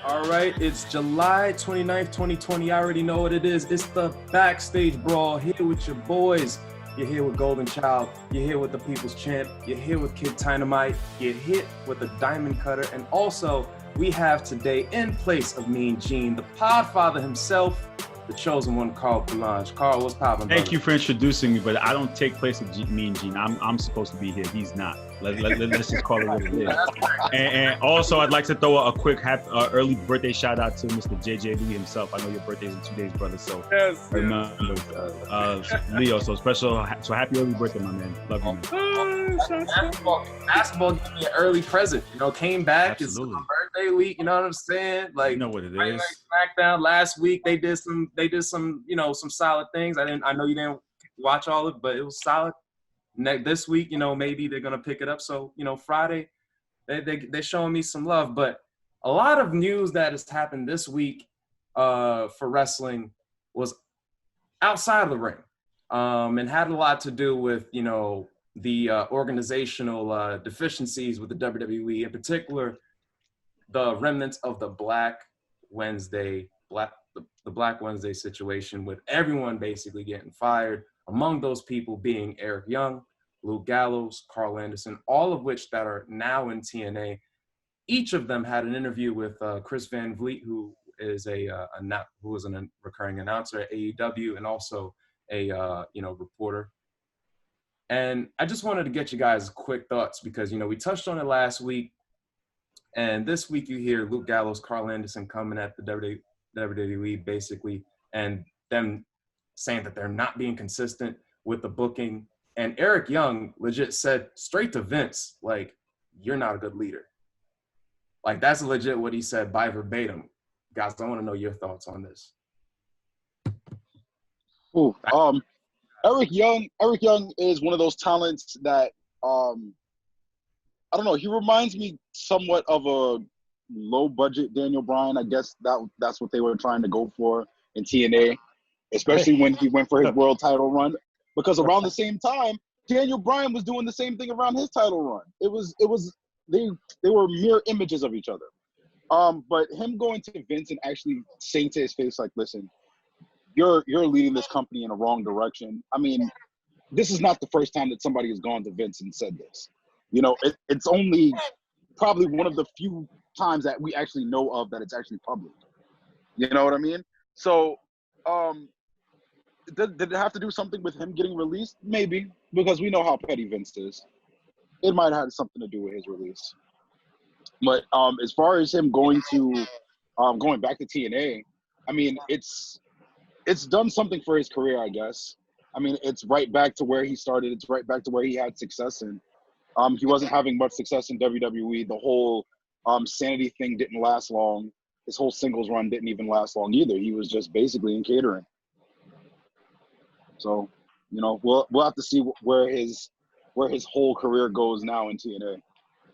All right, it's July 29th, 2020. I already know what it is. It's the Backstage Brawl here with your boys. You're here with Golden Child. You're here with the People's Champ. You're here with Kid Dynamite. You're hit with the Diamond Cutter. And also, we have today, in place of Mean Gene, the Podfather himself, the Chosen One, Carl Coulanges. Carl, what's poppin'? Thank you for introducing me, but I don't take place of Mean Gene. I'm supposed to be here. He's not. Let's just call it what it is. And also, I'd like to throw a quick early birthday shout out to Mr. JJ Lee himself. I know your birthday's in 2 days, brother. So remember, Leo. So special. So happy early birthday, my man. Love you, man. Basketball gave me an early present. You know, came back. Absolutely. It's my birthday week. You know what I'm saying? Like, you know what it right, is. like SmackDown last week, they did some, you know, some solid things. I know you didn't watch all of it, but it was solid. This week, you know, maybe they're gonna pick it up. So, you know, Friday, they're showing me some love. But a lot of news that has happened this week for wrestling was outside of the ring, and had a lot to do with, you know, the organizational deficiencies with the WWE, in particular, the remnants of the Black Wednesday situation, with everyone basically getting fired. Among those people being Eric Young, Luke Gallows, Carl Anderson, all of which that are now in TNA. Each of them had an interview with Chris Van Vliet, who is a recurring announcer at AEW and also a reporter. And I just wanted to get you guys quick thoughts because, you know, we touched on it last week, and this week you hear Luke Gallows, Carl Anderson coming at the WWE basically, and them saying that they're not being consistent with the booking. And Eric Young legit said straight to Vince, like, you're not a good leader. Like, that's legit what he said by verbatim. Guys, I want to know your thoughts on this. Ooh, Eric Young is one of those talents that, I don't know, he reminds me somewhat of a low-budget Daniel Bryan. I guess that's what they were trying to go for in TNA. Especially when he went for his world title run, because around the same time, Daniel Bryan was doing the same thing around his title run. They were mirror images of each other. But him going to Vince and actually saying to his face, like, listen, you're leading this company in a wrong direction. I mean, this is not the first time that somebody has gone to Vince and said this. You know, it's only probably one of the few times that we actually know of that it's actually public. You know what I mean? So, did it have to do something with him getting released? Maybe, because we know how petty Vince is. It might have had something to do with his release. But as far as him going back to TNA, I mean, it's done something for his career, I guess. I mean, it's right back to where he started. It's right back to where he had success in. He wasn't having much success in WWE. The whole Sanity thing didn't last long. His whole singles run didn't even last long either. He was just basically in catering. So, you know, we'll have to see where his whole career goes now in TNA.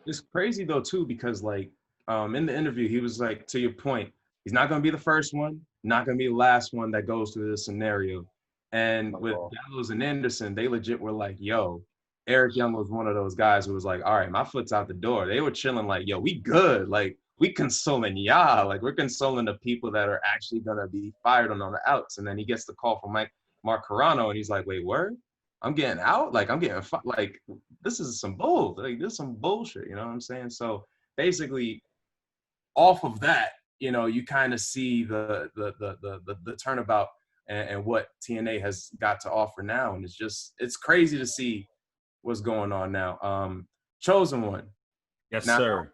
It's crazy though too, because like in the interview he was like, to your point, he's not gonna be the first one, not gonna be the last one that goes through this scenario. And with Gallows and Anderson, they legit were like, yo, Eric Young was one of those guys who was like, all right, my foot's out the door. They were chilling like, yo, we good. Like, we consoling y'all. Like, we're consoling the people that are actually gonna be fired on the outs. And then he gets the call from Mark Carano, and he's like, wait, word? I'm getting out? Like, I'm getting like, this is some bull. Like, this is some bullshit, you know what I'm saying? So basically, off of that, you know, you kind of see the turnabout and what TNA has got to offer now. And it's crazy to see what's going on now. Chosen One. Yes, now, sir.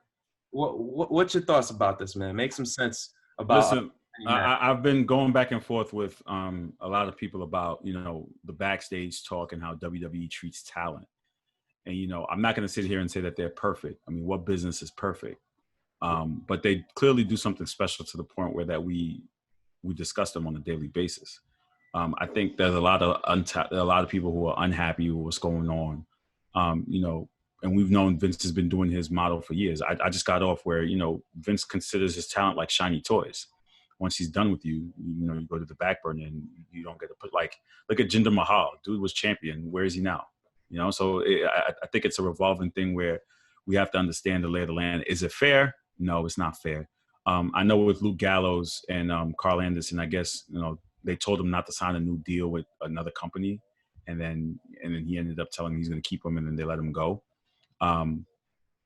What's your thoughts about this, man? Make some sense about. Listen, I've been going back and forth with a lot of people about, you know, the backstage talk and how WWE treats talent. And, you know, I'm not going to sit here and say that they're perfect. I mean, what business is perfect? But they clearly do something special to the point where that we discuss them on a daily basis. I think there's a lot of people who are unhappy with what's going on. You know, and we've known Vince has been doing his model for years. I just got off where, you know, Vince considers his talent like shiny toys. Once he's done with you, you know, you go to the back burner and you don't get to put, like, look at Jinder Mahal. Dude was champion. Where is he now? You know, so I think it's a revolving thing where we have to understand the lay of the land. Is it fair? No, it's not fair. I know with Luke Gallows and Carl Anderson, I guess, they told him not to sign a new deal with another company. And then he ended up telling him he's going to keep him, and then they let him go.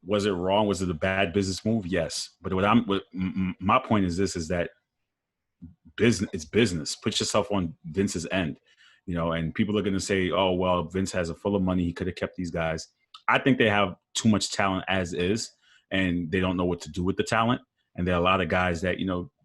Was it wrong? Was it a bad business move? Yes. But my point is this, is that it's business. Put yourself on Vince's end, and people are going to say, oh, well, Vince has a full of money. He could have kept these guys. I think they have too much talent as is, and they don't know what to do with the talent. And there are a lot of guys that,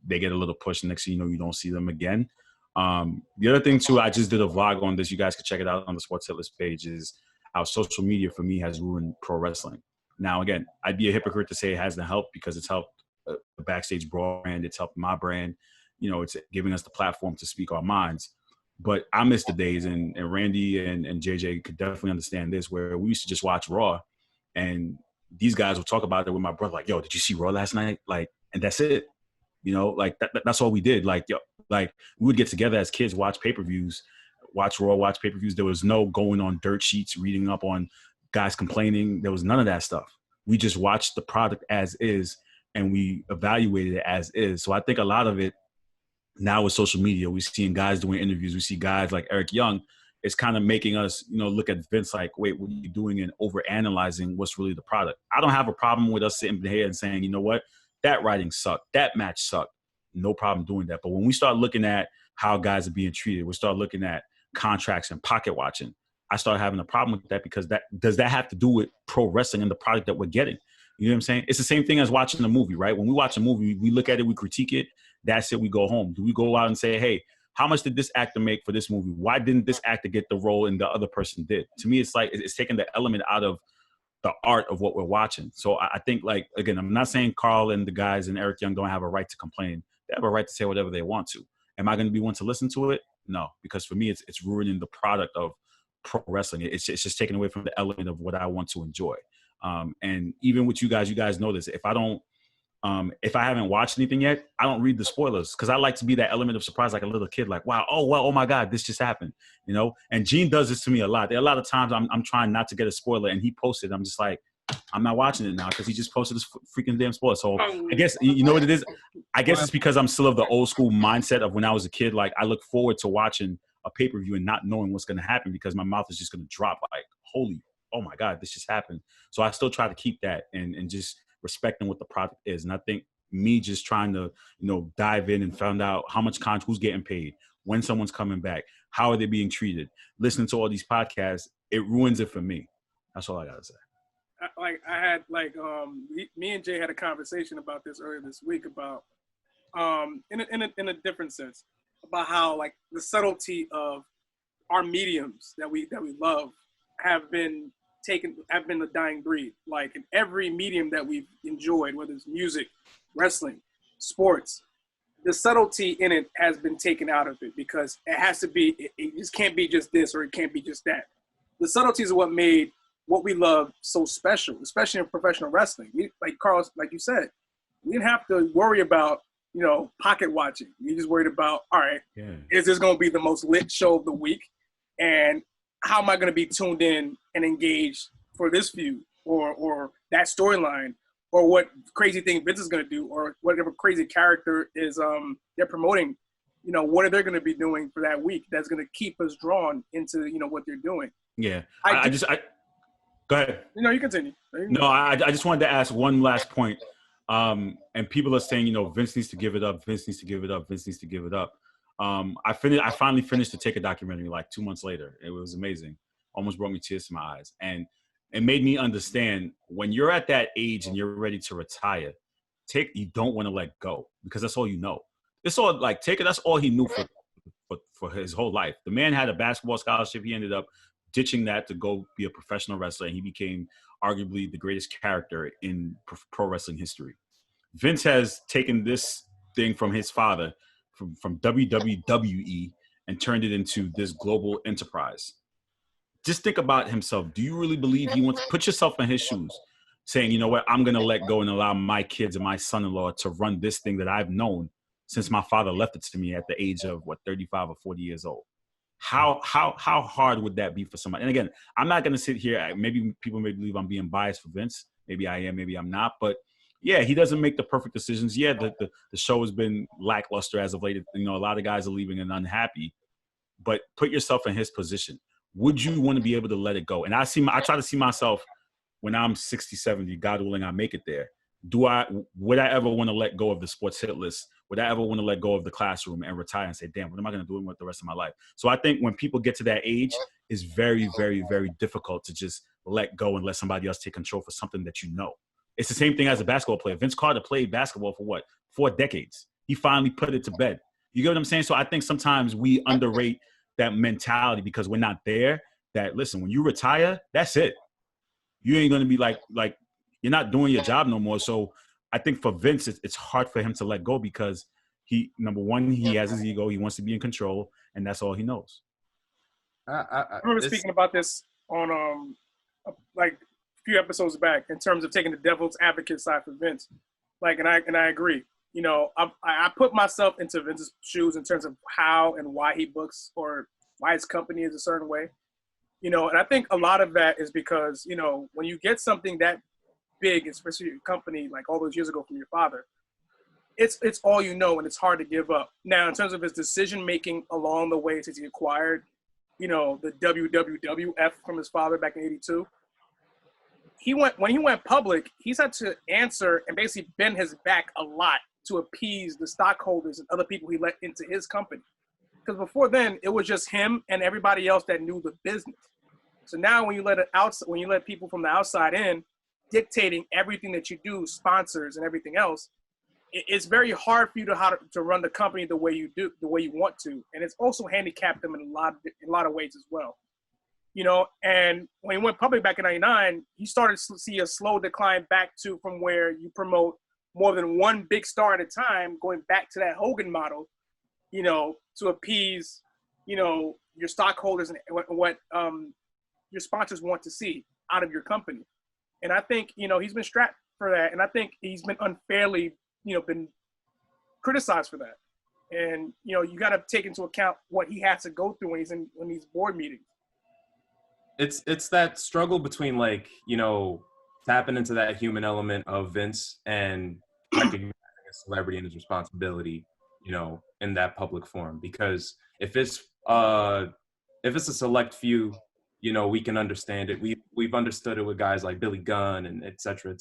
they get a little push, and next thing you know, you don't see them again. The other thing too, I just did a vlog on this. You guys can check it out on the Sports Hit List page, is how social media for me has ruined pro wrestling. Now, again, I'd be a hypocrite to say it hasn't helped, because it's helped the Backstage Brawl brand. It's helped my brand. It's giving us the platform to speak our minds. But I miss the days, and Randy and JJ could definitely understand this, where we used to just watch Raw, and these guys would talk about it with my brother, like, yo, did you see Raw last night? Like, and that's it. That's all we did. Like, we would get together as kids, watch pay-per-views, watch Raw, watch pay-per-views. There was no going on dirt sheets, reading up on guys complaining. There was none of that stuff. We just watched the product as is, and we evaluated it as is. So I think a lot of it now with social media, we're seeing guys doing interviews. We see guys like Eric Young. It's kind of making us, look at Vince like, wait, what are you doing, and over-analyzing what's really the product. I don't have a problem with us sitting here and saying, you know what, that writing sucked, that match sucked. No problem doing that. But when we start looking at how guys are being treated, we start looking at contracts and pocket watching, I start having a problem with that, because does that have to do with pro wrestling and the product that we're getting? You know what I'm saying? It's the same thing as watching a movie, right? When we watch a movie, we look at it, we critique it. That's it. We go home. Do we go out and say, hey, how much did this actor make for this movie? Why didn't this actor get the role and the other person did? To me, it's like it's taking the element out of the art of what we're watching. So I think, like, again, I'm not saying Carl and the guys and Eric Young don't have a right to complain. They have a right to say whatever they want to. Am I going to be one to listen to it? No, because for me, it's ruining the product of pro wrestling. It's just taking away from the element of what I want to enjoy. And even with you guys know this. If I haven't watched anything yet, I don't read the spoilers, because I like to be that element of surprise, like a little kid, like, wow, oh my God, this just happened, And Gene does this to me a lot. There are a lot of times I'm trying not to get a spoiler, and he posted, I'm just like, I'm not watching it now, because he just posted this freaking damn spoiler. So I guess, you know what it is? I guess it's because I'm still of the old school mindset of when I was a kid. Like, I look forward to watching a pay-per-view and not knowing what's going to happen, because my mouth is just going to drop, like, oh my God, this just happened. So I still try to keep that and just respecting what the product is. And I think me just trying to, dive in and find out how much who's getting paid, when someone's coming back, how are they being treated, listening to all these podcasts, it ruins it for me. That's all I gotta say. Me and Jay had a conversation about this earlier this week about, in a different sense, about how, like, the subtlety of our mediums that we love have been the dying breed. Like, in every medium that we've enjoyed, whether it's music, wrestling, sports, the subtlety in it has been taken out of it, because it has to be, it just can't be just this, or it can't be just that. The subtleties are what made what we love so special, especially in professional wrestling. Like Carl, like you said, we didn't have to worry about, pocket watching. We just worried about, all right, is this going to be the most lit show of the week? And how am I going to be tuned in and engaged for this feud, or that storyline, or what crazy thing Vince is going to do, or whatever crazy character is they're promoting? What are they going to be doing for that week that's going to keep us drawn into what they're doing? Yeah, I go ahead. No, you continue. No, I just wanted to ask one last point. And people are saying, Vince needs to give it up. Vince needs to give it up. Vince needs to give it up. I finally finished the Taker documentary like 2 months later. It was amazing. Almost brought me tears to my eyes. And it made me understand, when you're at that age and you're ready to retire, you don't want to let go, because that's all you know. It's all like Taker, that's all he knew for his whole life. The man had a basketball scholarship. He ended up ditching that to go be a professional wrestler, and he became arguably the greatest character in pro wrestling history. Vince has taken this thing from his father, from WWE, and turned it into this global enterprise. Just think about himself. Do you really believe he wants to put yourself in his shoes, saying, you know what, I'm going to let go and allow my kids and my son-in-law to run this thing that I've known since my father left it to me at the age of 35 or 40 years old? How hard would that be for somebody? And again, I'm not going to sit here. Maybe people may believe I'm being biased for Vince. Maybe I am, maybe I'm not. But Yeah, he doesn't make the perfect decisions. Yeah, the show has been lackluster as of late. You know, a lot of guys are leaving and unhappy. But put yourself in his position. Would you want to be able to let it go? And I try to see myself when I'm 60, 70, God willing, I make it there. Would I ever want to let go of the sports hit list? Would I ever want to let go of the classroom and retire and say, damn, what am I going to do with the rest of my life? So I think when people get to that age, it's very, very, very difficult to just let go and let somebody else take control for something that you know. It's the same thing as a basketball player. Vince Carter played basketball for what? 4 decades. He finally put it to bed. You get what I'm saying? So I think sometimes we underrate that mentality because we're not there. That, listen, when you retire, that's it. You ain't going to be like you're not doing your job no more. So I think for Vince, it's hard for him to let go because number one, he has his ego. He wants to be in control, and that's all he knows. I remember speaking about this on like a few episodes back in terms of taking the devil's advocate side for Vince. Like, and I agree. You know, I put myself into Vince's shoes in terms of how and why he books or why his company is a certain way. You know, and I think a lot of that is because, you know, when you get something that big, especially your company, like all those years ago from your father, it's all you know, and it's hard to give up. Now, in terms of his decision-making along the way since he acquired, you know, the WWF from his father back in '82, when he went public, he's had to answer and basically bend his back a lot to appease the stockholders and other people he let into his company. Because before then, it was just him and everybody else that knew the business. So now when you let people from the outside in, dictating everything that you do, sponsors and everything else, it's very hard for you to run the company the way you do, the way you want to, and it's also handicapped them in a lot of ways as well. You know, and when he went public back in '99, he started to see a slow decline back to from where you promote more than one big star at a time, going back to that Hogan model, you know, to appease, you know, your stockholders and what your sponsors want to see out of your company. And I think, you know, he's been strapped for that. And I think he's been unfairly, you know, been criticized for that. And, you know, you got to take into account what he has to go through when he's in these board meetings. It's that struggle between, like, you know, tapping into that human element of Vince and recognizing his celebrity and his responsibility, you know, in that public forum. Because if it's a select few, you know, we can understand it. We've understood it with guys like Billy Gunn and et cetera,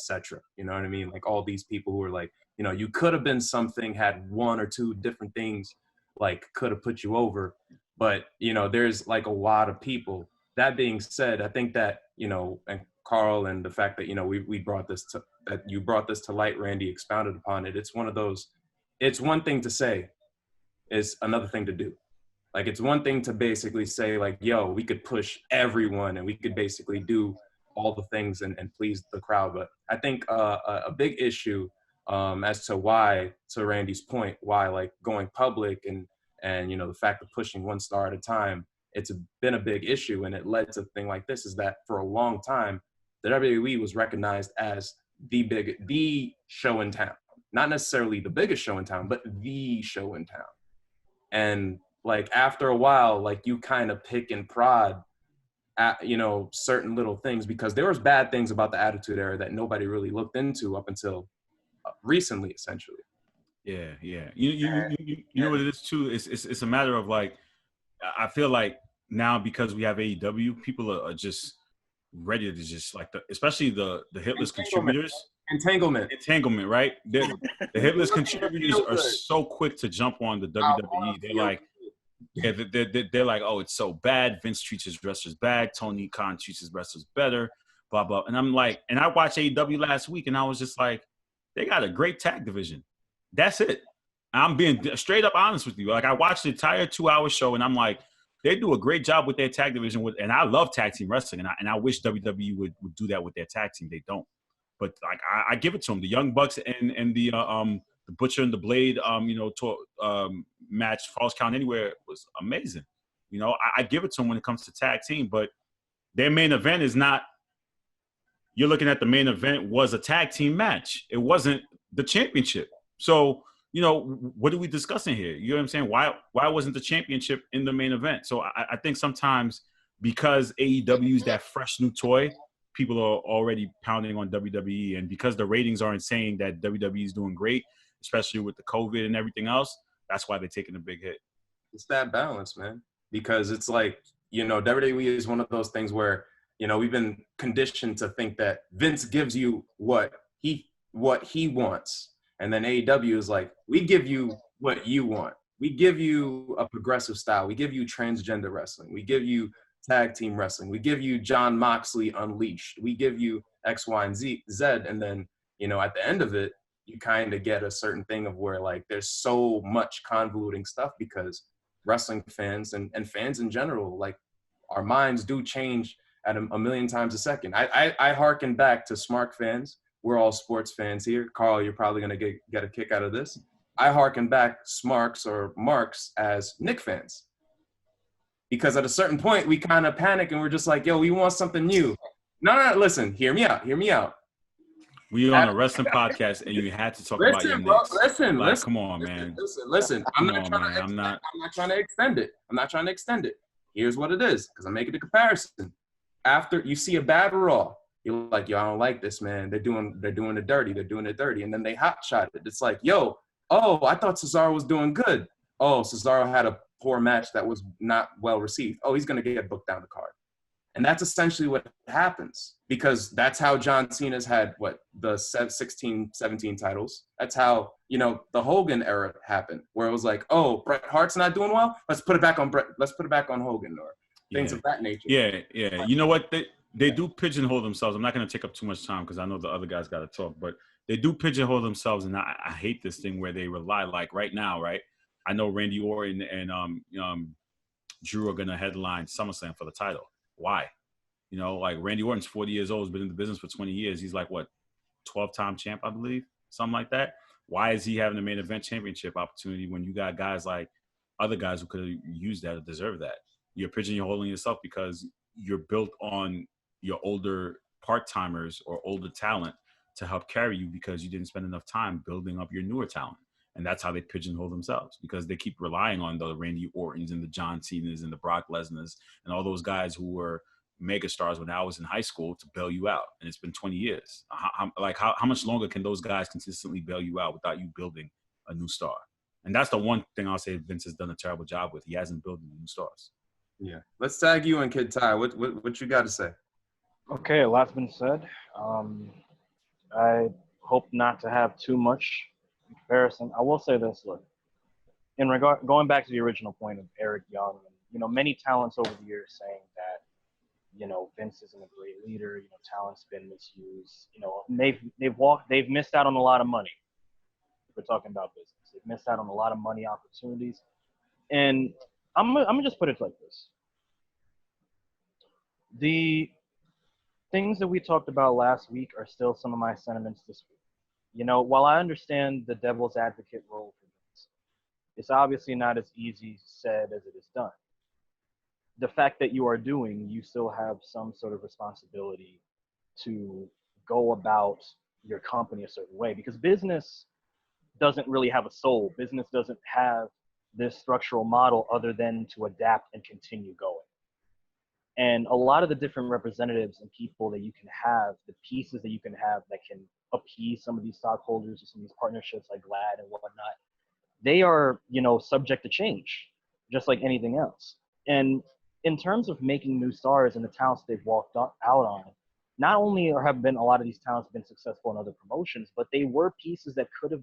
you know what I mean? Like all these people who are like, you know, you could have been something, had 1 or 2 different things, like could have put you over. But, you know, there's like a lot of people. That being said, I think that, you know, and Carl, and the fact that, you know, you brought this to light, Randy expounded upon it. It's one of those, it's one thing to say, it's another thing to do. Like, it's one thing to basically say, like, yo, we could push everyone and we could basically do all the things and please the crowd. But I think a big issue as to why, to Randy's point, why, like, going public and you know, the fact of pushing 1 star at a time, it's been a big issue. And it led to a thing like this, is that for a long time, the WWE was recognized as the show in town. Not necessarily the biggest show in town, but the show in town. And like after a while, like you kind of pick and prod at, you know, certain little things, because there was bad things about the Attitude Era that nobody really looked into up until recently, essentially. Yeah. You know what it is too? It's a matter of, like, I feel like now because we have AEW, people are just ready to just, like, especially the hitless contributors. Entanglement, right? The hitless contributors are so quick to jump on the WWE. They're like, they're like, oh, it's so bad. Vince treats his wrestlers bad. Tony Khan treats his wrestlers better. Blah blah. And I'm like, and I watched AEW last week, and I was just like, they got a great tag division. That's it. I'm being straight up honest with you. Like, I watched the entire 2-hour show, and I'm like, they do a great job with their tag division. And I love tag team wrestling, and I wish WWE would do that with their tag team. They don't. But like, I give it to them. The Young Bucks and the Butcher and the Blade, match, Falls Count Anywhere, was amazing. You know, I give it to them when it comes to tag team. But their main event is not. You're looking at the main event was a tag team match. It wasn't the championship. So, you know, what are we discussing here? You know what I'm saying? Why wasn't the championship in the main event? So I think sometimes because AEW is that fresh new toy, people are already pounding on WWE, and because the ratings aren't saying that WWE is doing great, especially with the COVID and everything else, that's why they're taking a big hit. It's that balance, man. Because it's like, WWE is one of those things where, we've been conditioned to think that Vince gives you what he wants. And then AEW is like, we give you what you want. We give you a progressive style. We give you transgender wrestling. We give you tag team wrestling. We give you John Moxley Unleashed. We give you X, Y, and Z. And then, at the end of it, you kind of get a certain thing of where, like, there's so much convoluting stuff because wrestling fans and fans in general, like, our minds do change at a million times a second. I hearken back to Smart fans. We're all sports fans here. Carl, you're probably going to get a kick out of this. I hearken back Smarks or Marks as Knick fans. Because at a certain point, we kind of panic and we're just like, yo, we want something new. No, listen, hear me out. We on a wrestling podcast, and you had to talk about your Knicks. Listen, come on, man. Listen. I'm not trying to extend it. Here's what it is, because I'm making the comparison. After you see a bad Raw, you're like, yo, I don't like this, man. They're doing it dirty. And then they hot shot it. It's like, yo, oh, I thought Cesaro was doing good. Oh, Cesaro had a poor match that was not well received. Oh, he's going to get booked down the card. And that's essentially what happens, because that's how John Cena's had, the 16, 17 titles. That's how, the Hogan era happened, where it was like, oh, Bret Hart's not doing well? Let's put it back on Hogan, or things of that nature. Yeah. You know what? They do pigeonhole themselves. I'm not going to take up too much time because I know the other guys got to talk, but they do pigeonhole themselves, and I hate this thing where they rely, like right now, right? I know Randy Orton and Drew are going to headline SummerSlam for the title. Why? Like Randy Orton's 40 years old, has been in the business for 20 years. He's like, 12-time champ, I believe, something like that. Why is he having a main event championship opportunity when you got guys like other guys who could have used that or deserve that? You're pigeonholing yourself because you're built on your older part-timers or older talent to help carry you because you didn't spend enough time building up your newer talent. And that's how they pigeonhole themselves, because they keep relying on the Randy Ortons and the John Cenas and the Brock Lesnars and all those guys who were megastars when I was in high school to bail you out. And it's been 20 years. How much longer can those guys consistently bail you out without you building a new star? And that's the one thing I'll say Vince has done a terrible job with. He hasn't built new stars. Yeah. Let's tag you and Kid Ty. What you got to say? Okay, a lot's been said. I hope not to have too much comparison. I will say this, look, going back to the original point of Eric Young, many talents over the years saying that, Vince isn't a great leader, talent's been misused, they've missed out on a lot of money. We're talking about business. They've missed out on a lot of money opportunities. And I'm gonna just put it like this. The things that we talked about last week are still some of my sentiments this week. While I understand the devil's advocate role for this, it's obviously not as easy said as it is done. The fact that you still have some sort of responsibility to go about your company a certain way, because business doesn't really have a soul. Business doesn't have this structural model other than to adapt and continue going. And a lot of the different representatives and people that you can have, the pieces that you can have that can appease some of these stockholders or some of these partnerships like GLAD and whatnot, they are, subject to change, just like anything else. And in terms of making new stars and the talents they've walked out on, not only have been a lot of these talents been successful in other promotions, but they were pieces that could have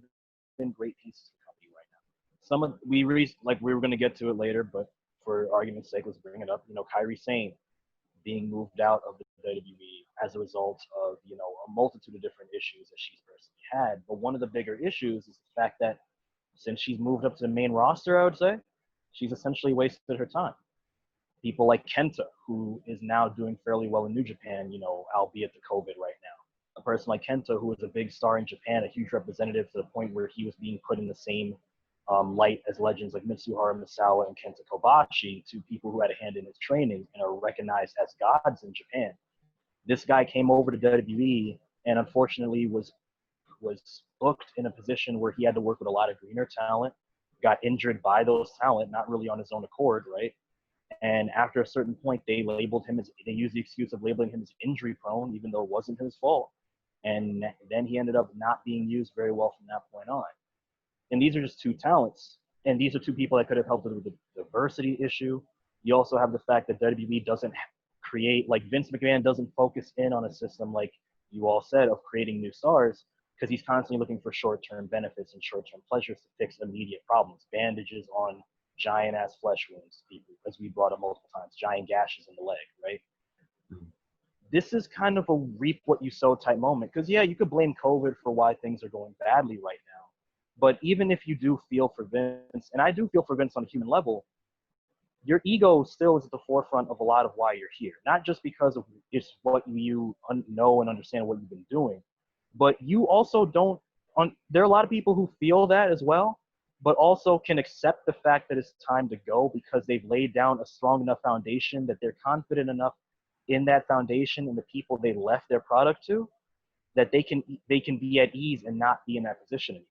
been great pieces of the company right now. We were going to get to it later, but for argument's sake, let's bring it up. Kairi Sane being moved out of the WWE as a result of, a multitude of different issues that she's personally had. But one of the bigger issues is the fact that since she's moved up to the main roster, I would say, she's essentially wasted her time. People like Kenta, who is now doing fairly well in New Japan, albeit the COVID right now. A person like Kenta, who was a big star in Japan, a huge representative to the point where he was being put in the same light as legends like Mitsuharu Misawa and Kenta Kobashi, two people who had a hand in his training and are recognized as gods in Japan. This guy came over to WWE and unfortunately was booked in a position where he had to work with a lot of greener talent, got injured by those talent, not really on his own accord, right? And after a certain point, they used the excuse of labeling him as injury prone, even though it wasn't his fault. And then he ended up not being used very well from that point on. And these are just two talents. And these are two people that could have helped with the diversity issue. You also have the fact that WWE doesn't create, like Vince McMahon doesn't focus in on a system like you all said of creating new stars, because he's constantly looking for short-term benefits and short-term pleasures to fix immediate problems. Bandages on giant-ass flesh wounds, as we brought up multiple times, giant gashes in the leg, right? Mm-hmm. This is kind of a reap what you sow type moment, because yeah, you could blame COVID for why things are going badly right now. But even if you do feel for Vince, and I do feel for Vince on a human level, your ego still is at the forefront of a lot of why you're here. Not just because of it's what you know and understand what you've been doing, but you also don't, there are a lot of people who feel that as well, but also can accept the fact that it's time to go because they've laid down a strong enough foundation that they're confident enough in that foundation and the people they left their product to, that they can be at ease and not be in that position anymore.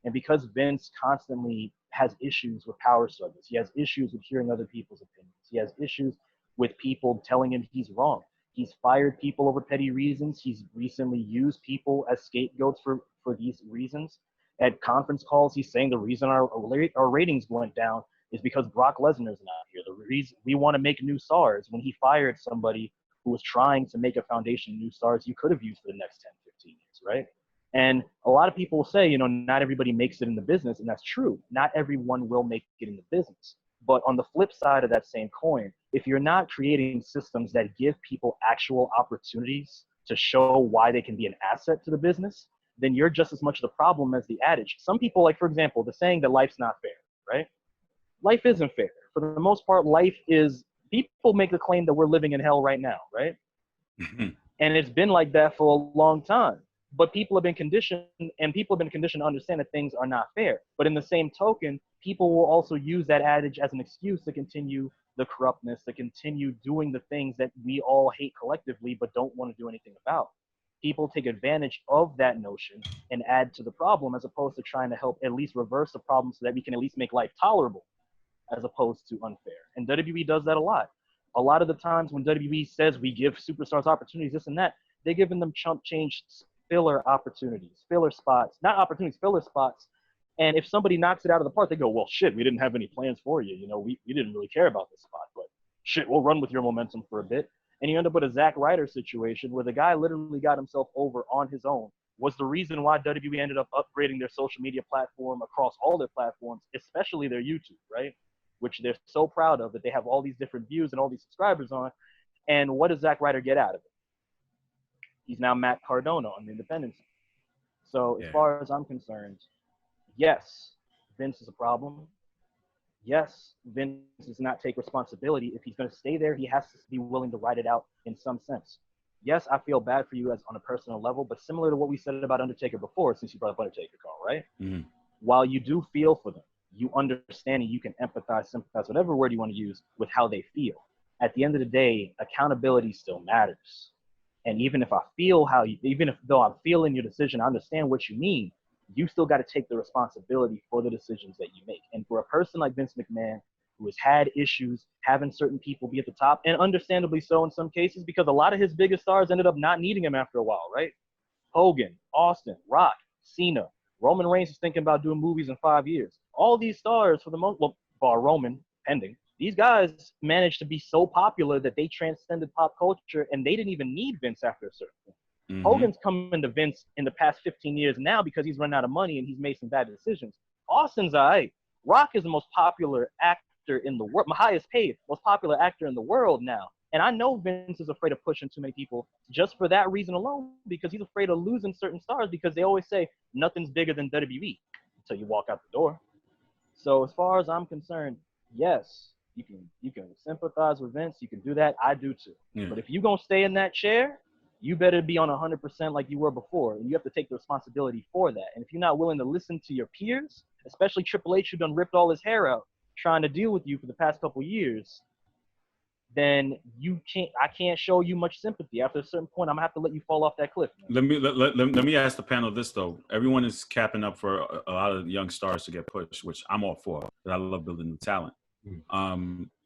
And because Vince constantly has issues with power struggles, he has issues with hearing other people's opinions, he has issues with people telling him he's wrong. He's fired people over petty reasons. He's recently used people as scapegoats for these reasons. At conference calls, he's saying the reason our ratings went down is because Brock Lesnar's not here. The reason we want to make new stars, when he fired somebody who was trying to make a foundation of new stars you could have used for the next 10, 15 years, right? And a lot of people will say, not everybody makes it in the business, and that's true. Not everyone will make it in the business. But on the flip side of that same coin, if you're not creating systems that give people actual opportunities to show why they can be an asset to the business, then you're just as much of the problem as the adage. Some people, like, for example, the saying that life's not fair, right? Life isn't fair. For the most part, people make the claim that we're living in hell right now, right? And it's been like that for a long time. But people have been conditioned, to understand that things are not fair. But in the same token, people will also use that adage as an excuse to continue the corruptness, to continue doing the things that we all hate collectively but don't want to do anything about. People take advantage of that notion and add to the problem, as opposed to trying to help at least reverse the problem so that we can at least make life tolerable as opposed to unfair. And WWE does that a lot. A lot of the times when WWE says we give superstars opportunities, this and that, they're giving them chump change filler opportunities, filler spots. And if somebody knocks it out of the park, they go, well, shit, we didn't have any plans for you. We didn't really care about this spot, but shit, we'll run with your momentum for a bit. And you end up with a Zack Ryder situation where the guy literally got himself over on his own, was the reason why WWE ended up upgrading their social media platform across all their platforms, especially their YouTube, right? Which they're so proud of, that they have all these different views and all these subscribers on. And what does Zack Ryder get out of it? He's now Matt Cardona on the independent scene. So as far as I'm concerned, yes, Vince is a problem. Yes, Vince does not take responsibility. If he's going to stay there, he has to be willing to ride it out in some sense. Yes, I feel bad for you as on a personal level, but similar to what we said about Undertaker before, since you brought up Undertaker, Carl, right? Mm-hmm. While you do feel for them, you understand and you can empathize, sympathize, whatever word you want to use, with how they feel. At the end of the day, accountability still matters. And even if though I'm feeling your decision, I understand what you mean, you still got to take the responsibility for the decisions that you make. And for a person like Vince McMahon, who has had issues having certain people be at the top, and understandably so in some cases, because a lot of his biggest stars ended up not needing him after a while, right? Hogan, Austin, Rock, Cena, Roman Reigns is thinking about doing movies in 5 years. All these stars, for the most, well, bar Roman, pending, these guys managed to be so popular that they transcended pop culture, and they didn't even need Vince after a certain point. Mm-hmm. Hogan's coming to Vince in the past 15 years now because he's run out of money and he's made some bad decisions. Austin's all right. Rock is the most popular actor in the world, my highest paid, most popular actor in the world now. And I know Vince is afraid of pushing too many people just for that reason alone, because he's afraid of losing certain stars, because they always say nothing's bigger than WWE until you walk out the door. So as far as I'm concerned, yes, you can sympathize with Vince. You can do that. I do too. Yeah. But if you're going to stay in that chair, you better be on 100% like you were before. And you have to take the responsibility for that. And if you're not willing to listen to your peers, especially Triple H, who done ripped all his hair out trying to deal with you for the past couple years, then I can't show you much sympathy. After a certain point, I'm gonna have to let you fall off that cliff. Man. Let me ask the panel this though. Everyone is capping up for a lot of young stars to get pushed, which I'm all for. But I love building new talent.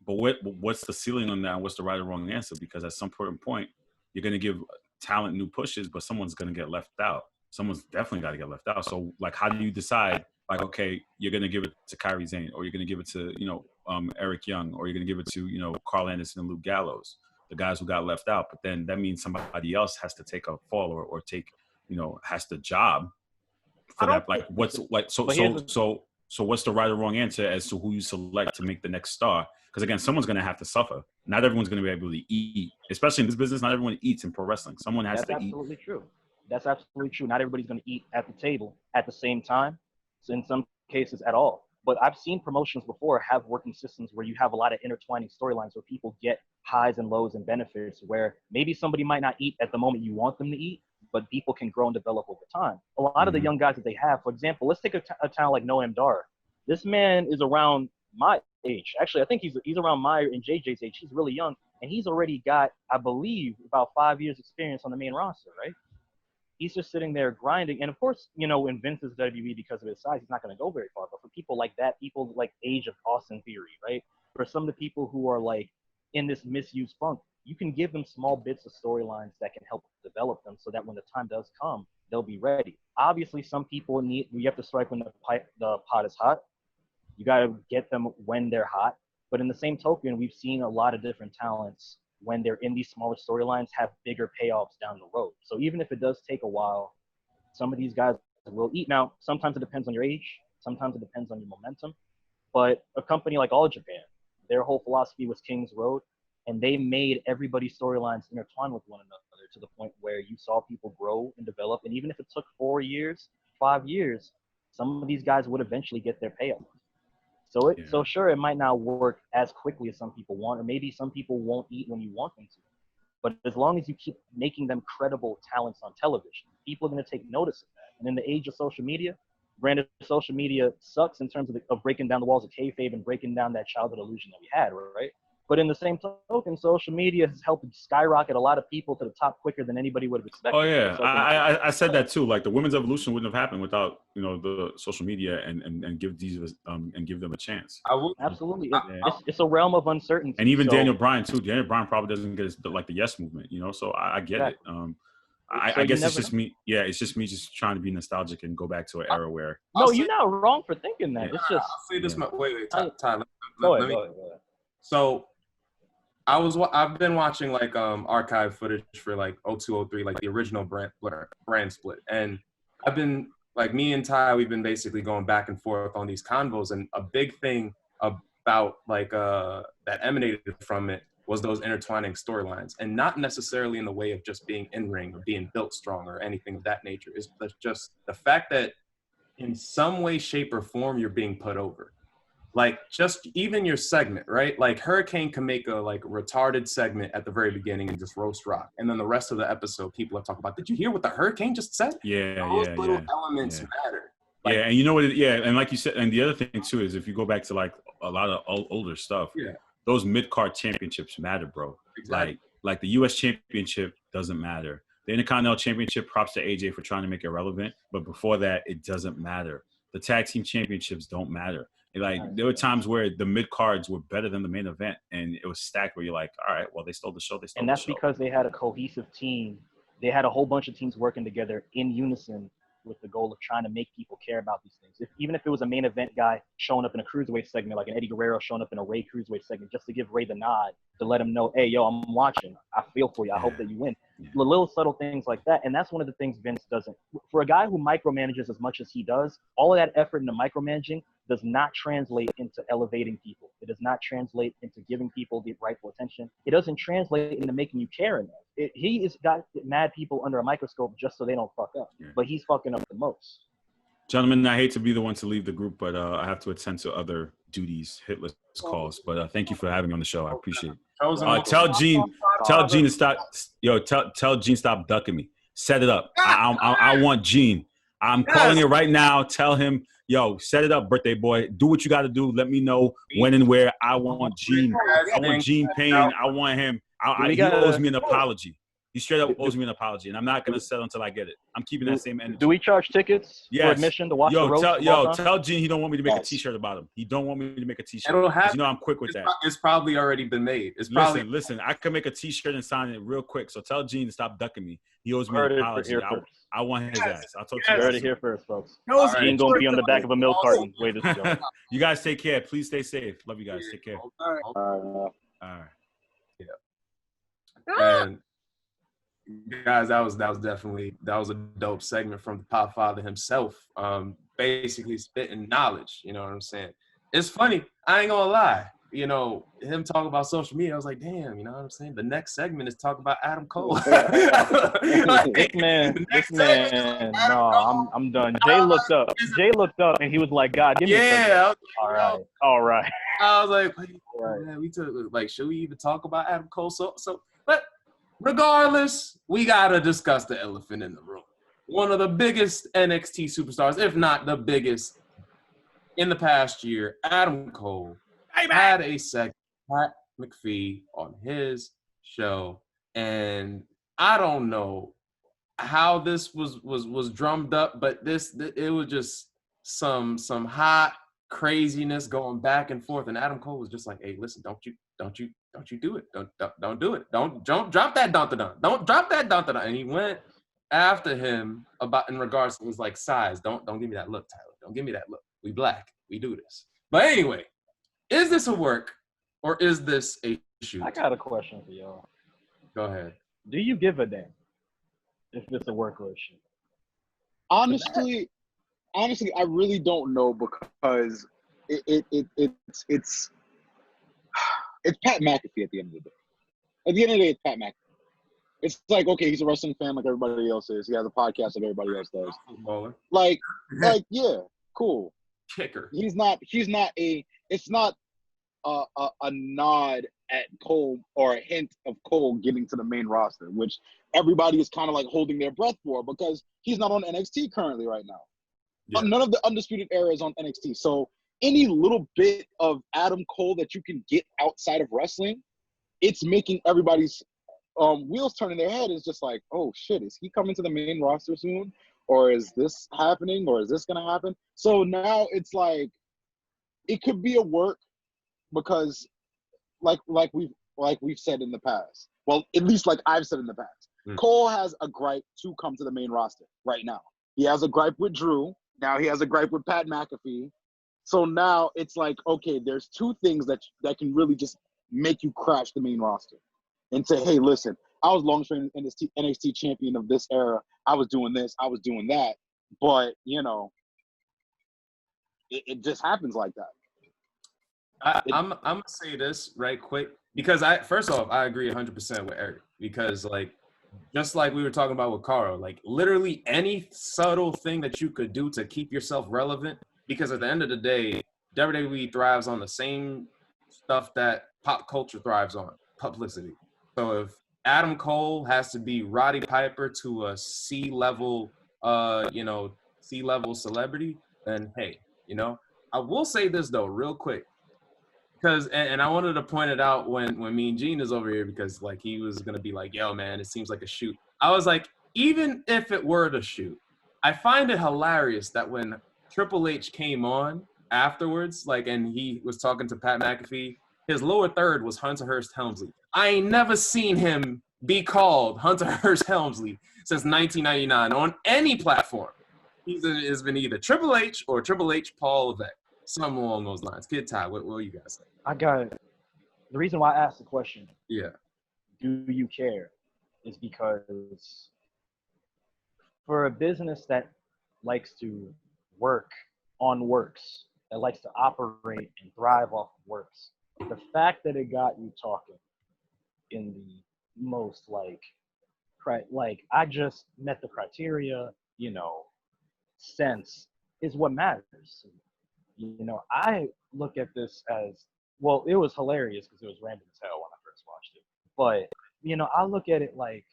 But what's the ceiling on that? And what's the right or wrong answer? Because at some point, you're going to give talent new pushes, but someone's going to get left out. Someone's definitely got to get left out. So, like, how do you decide? Like, okay, you're going to give it to Kyrie Zane, or you're going to give it to, Eric Young, or you're going to give it to, Carl Anderson and Luke Gallows, the guys who got left out. But then that means somebody else has to take a fall or take, has to job for that. Like, what's like, so what's the right or wrong answer as to who you select to make the next star? Because again, someone's going to have to suffer. Not everyone's going to be able to eat, especially in this business. Not everyone eats in pro wrestling. Someone has to eat. That's absolutely true. That's absolutely true. Not everybody's going to eat at the table at the same time. So in some cases at all. But I've seen promotions before have working systems where you have a lot of intertwining storylines where people get highs and lows and benefits, where maybe somebody might not eat at the moment you want them to eat, but people can grow and develop over time. A lot of the young guys that they have, for example, let's take a town like Noam Dar. This man is around my age. Actually, I think he's around my and JJ's age. He's really young, and he's already got, I believe, about 5 years experience on the main roster, right? He's just sitting there grinding. And of course, in Vince's WWE, because of his size, he's not going to go very far. But for people like that, people like age of Austin Theory, right? For some of the people who are like in this misused funk, you can give them small bits of storylines that can help develop them so that when the time does come, they'll be ready. Obviously, some people you have to strike when the pot is hot. You got to get them when they're hot. But in the same token, we've seen a lot of different talents when they're in these smaller storylines have bigger payoffs down the road. So even if it does take a while, some of these guys will eat. Now, sometimes it depends on your age. Sometimes it depends on your momentum. But a company like All Japan, their whole philosophy was King's Road, and they made everybody's storylines intertwine with one another to the point where you saw people grow and develop. And even if it took 4 years, 5 years, some of these guys would eventually get their payoff. So sure, it might not work as quickly as some people want, or maybe some people won't eat when you want them to. But as long as you keep making them credible talents on television, people are going to take notice of that. And in the age of social media, granted, social media sucks in terms of breaking down the walls of kayfabe and breaking down that childhood illusion that we had, right? But in the same token, social media has helped skyrocket a lot of people to the top quicker than anybody would have expected. Oh yeah, I said that too. Like the women's evolution wouldn't have happened without the social media and give these and give them a chance. Absolutely, it's a realm of uncertainty. And even Daniel Bryan too. Daniel Bryan probably doesn't get the yes movement. So I get it. I guess it's just me. Yeah, it's just me just trying to be nostalgic and go back to an era where. No, you're not wrong for thinking that. It's just. I'll say this. Wait, Ty. Go ahead. So. I've been watching like archive footage for like 0203, like the original brand split. And I've been like, me and Ty, we've been basically going back and forth on these convos. And a big thing about like that emanated from it was those intertwining storylines, and not necessarily in the way of just being in ring or being built strong or anything of that nature. It's just the fact that in some way, shape, or form, you're being put over. Like, just even your segment, right? Like, Hurricane can make a, like, retarded segment at the very beginning and just roast Rock. And then the rest of the episode, people are talking about, did you hear what the Hurricane just said? Those little elements matter. Like, and you know what? And like you said, and the other thing, too, is if you go back to, like, a lot of older stuff, those mid-card championships matter, bro. Exactly. Like the U.S. Championship doesn't matter. The Intercontinental Championship, props to AJ for trying to make it relevant. But before that, it doesn't matter. The Tag Team Championships don't matter. Like, there were times where the mid cards were better than the main event, and it was stacked where you're like, all right, well, they stole the show. And that's because they had a cohesive team. They had a whole bunch of teams working together in unison with the goal of trying to make people care about these things. Even if it was a main event guy showing up in a cruiserweight segment, like an Eddie Guerrero showing up in a Ray cruiserweight segment, just to give Ray the nod, to let him know, hey, yo, I'm watching. I feel for you. I hope that you win. The little subtle things like that. And that's one of the things Vince doesn't. For a guy who micromanages as much as he does, all of that effort into micromanaging does not translate into elevating people. It does not translate into giving people the rightful attention. It doesn't translate into making you care enough. He has got mad people under a microscope just so they don't fuck up. But he's fucking up the most. Gentlemen, I hate to be the one to leave the group, but I have to attend to other duties, hit list calls. But thank you for having me on the show. I appreciate it. Tell Gene to stop. Tell Gene stop ducking me. Set it up. I want Gene. I'm calling it right now. Tell him, yo, set it up, birthday boy. Do what you got to do. Let me know when and where. I want Gene. I want Gene Payne. I want him. He owes me an apology. He straight up owes me an apology, and I'm not gonna settle until I get it. I'm keeping that same energy. Do we charge tickets for admission to watch the roast? Tell Gene he don't want me to make a T-shirt about him. He don't want me to make a T-shirt. It'll happen. You know I'm quick with that. It's probably already been made. Listen. I can make a T-shirt and sign it real quick. So tell Gene to stop ducking me. He owes me an apology. I want his ass. I'll talk to you. Heard it here first, folks. Gene gonna be on the back of a milk carton. Wait a second. You guys take care. Please stay safe. Love you guys. Take care. All right. Yeah. And guys, that was a dope segment from the Podfather himself. Basically spitting knowledge. You know what I'm saying? It's funny. I ain't gonna lie. You know, him talking about social media, I was like, damn, you know what I'm saying? The next segment is talking about Adam Cole. This man, no, I'm done. Jay looked up and he was like, God, give me a all right. I was like, man, we took, like, should we even talk about Adam Cole? But regardless, we gotta discuss the elephant in the room. One of the biggest NXT superstars, if not the biggest, in the past year, Adam Cole, had a segment, Pat McAfee, on his show, and I don't know how this was drummed up, but it was just some hot craziness going back and forth, and Adam Cole was just like, "Hey, listen, don't you do it? Don't do it. Don't drop that dun. Don't drop that dun." And he went after him about in regards to, it was like, size. Don't give me that look, Tyler. Don't give me that look. We black. We do this. But anyway. Is this a work or is this a shoot? I got a question for y'all. Go ahead. Do you give a damn if it's a work or a shoot? Honestly, I really don't know because it's Pat McAfee at the end of the day. At the end of the day, it's Pat McAfee. It's like, okay, he's a wrestling fan like everybody else is. He has a podcast like everybody else does. Like, yeah, cool. Kicker. It's not a nod at Cole or a hint of Cole getting to the main roster, which everybody is kind of like holding their breath for because he's not on NXT currently right now. Yeah. None of the Undisputed Era is on NXT. So any little bit of Adam Cole that you can get outside of wrestling, it's making everybody's wheels turning their head. Is just like, oh shit, is he coming to the main roster soon? Or is this happening? Or is this going to happen? So now it's like, it could be a work because like we've said in the past. Well, at least like I've said in the past. Cole has a gripe to come to the main roster right now. He has a gripe with Drew. Now he has a gripe with Pat McAfee. So now it's like, okay, there's two things that can really just make you crash the main roster and say, hey, listen, I was long-term NXT champion of this era. I was doing this. I was doing that. But, you know, it just happens like that. I'm going to say this right quick because first off, I agree 100% with Eric because, like, just like we were talking about with Carl, like, literally any subtle thing that you could do to keep yourself relevant, because at the end of the day, WWE thrives on the same stuff that pop culture thrives on, publicity. So if Adam Cole has to be Roddy Piper to a C-level celebrity, then hey, you know, I will say this though, real quick, because and I wanted to point it out when me and Gene is over here because like he was gonna be like, yo man, it seems like a shoot. I was like, even if it were to shoot, I find it hilarious that when Triple H came on afterwards, like, and he was talking to Pat McAfee, his lower third was Hunter Hearst Helmsley. I ain't never seen him be called Hunter Hearst Helmsley since 1999 on any platform. It's been either Triple H or Triple H Paul Levesque, something along those lines. Kid Ty, what do you guys say? I got it. The reason why I asked the question, yeah, do you care, is because for a business that likes to work on works, that likes to operate and thrive off of works, the fact that it got you talking in the most like I just met the criteria, you know, sense is what matters. You know, I look at this as, well, it was hilarious because it was random as hell when I first watched it. But, you know, I look at it like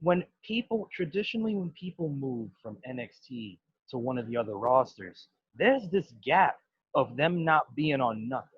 when people move from NXT to one of the other rosters, there's this gap of them not being on nothing.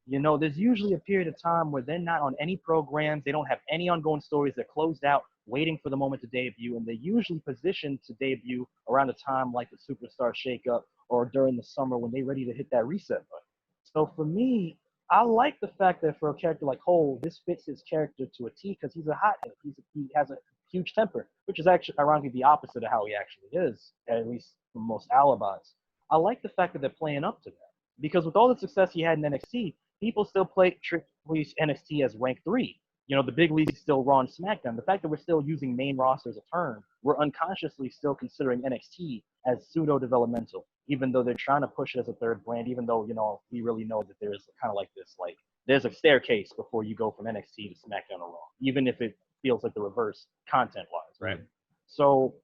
You know, there's usually a period of time where they're not on any programs. They don't have any ongoing stories. They're closed out, waiting for the moment to debut. And they're usually positioned to debut around a time like the Superstar Shakeup or during the summer when they're ready to hit that reset button. So for me, I like the fact that for a character like Cole, this fits his character to a T because he's a hothead. He has a huge temper, which is actually ironically the opposite of how he actually is, at least for most alibis. I like the fact that they're playing up to that because with all the success he had in NXT, people still treat NXT as rank 3. You know, the big leagues is still Raw and SmackDown. The fact that we're still using main roster as a term, we're unconsciously still considering NXT as pseudo-developmental, even though they're trying to push it as a third brand, even though, you know, we really know that there's kind of like this, like, there's a staircase before you go from NXT to SmackDown or Raw, even if it feels like the reverse content-wise, right? So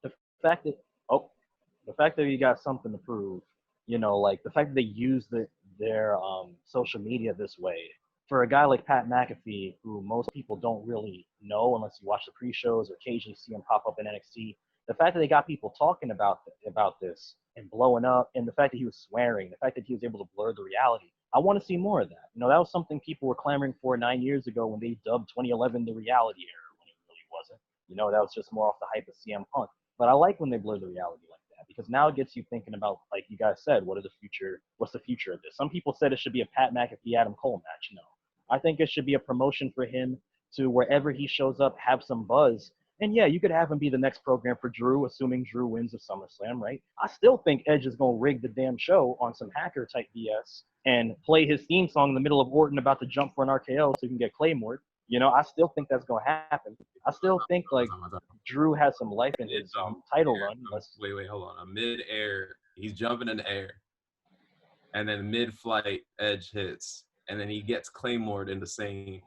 the fact that you got something to prove, you know, like the fact that they use their social media this way, for a guy like Pat McAfee, who most people don't really know unless you watch the pre-shows or occasionally see him pop up in NXT, the fact that they got people talking about this and blowing up, and the fact that he was swearing, the fact that he was able to blur the reality, I want to see more of that. You know, that was something people were clamoring for 9 years ago when they dubbed 2011 the reality era, when it really wasn't. You know, that was just more off the hype of CM Punk. But I like when they blur the reality like that because now it gets you thinking about, like you guys said, what's the future of this? Some people said it should be a Pat McAfee Adam Cole match. No, I think it should be a promotion for him to wherever he shows up have some buzz. And yeah, you could have him be the next program for Drew, assuming Drew wins the SummerSlam, right? I still think Edge is going to rig the damn show on some hacker type BS and play his theme song in the middle of Orton about to jump for an RKO so he can get Claymored. You know, I still think that's going to happen. I still think like Drew has some life in his title run. Wait, hold on. Mid-air, he's jumping in the air, and then mid-flight, Edge hits, and then he gets Claymored in the same.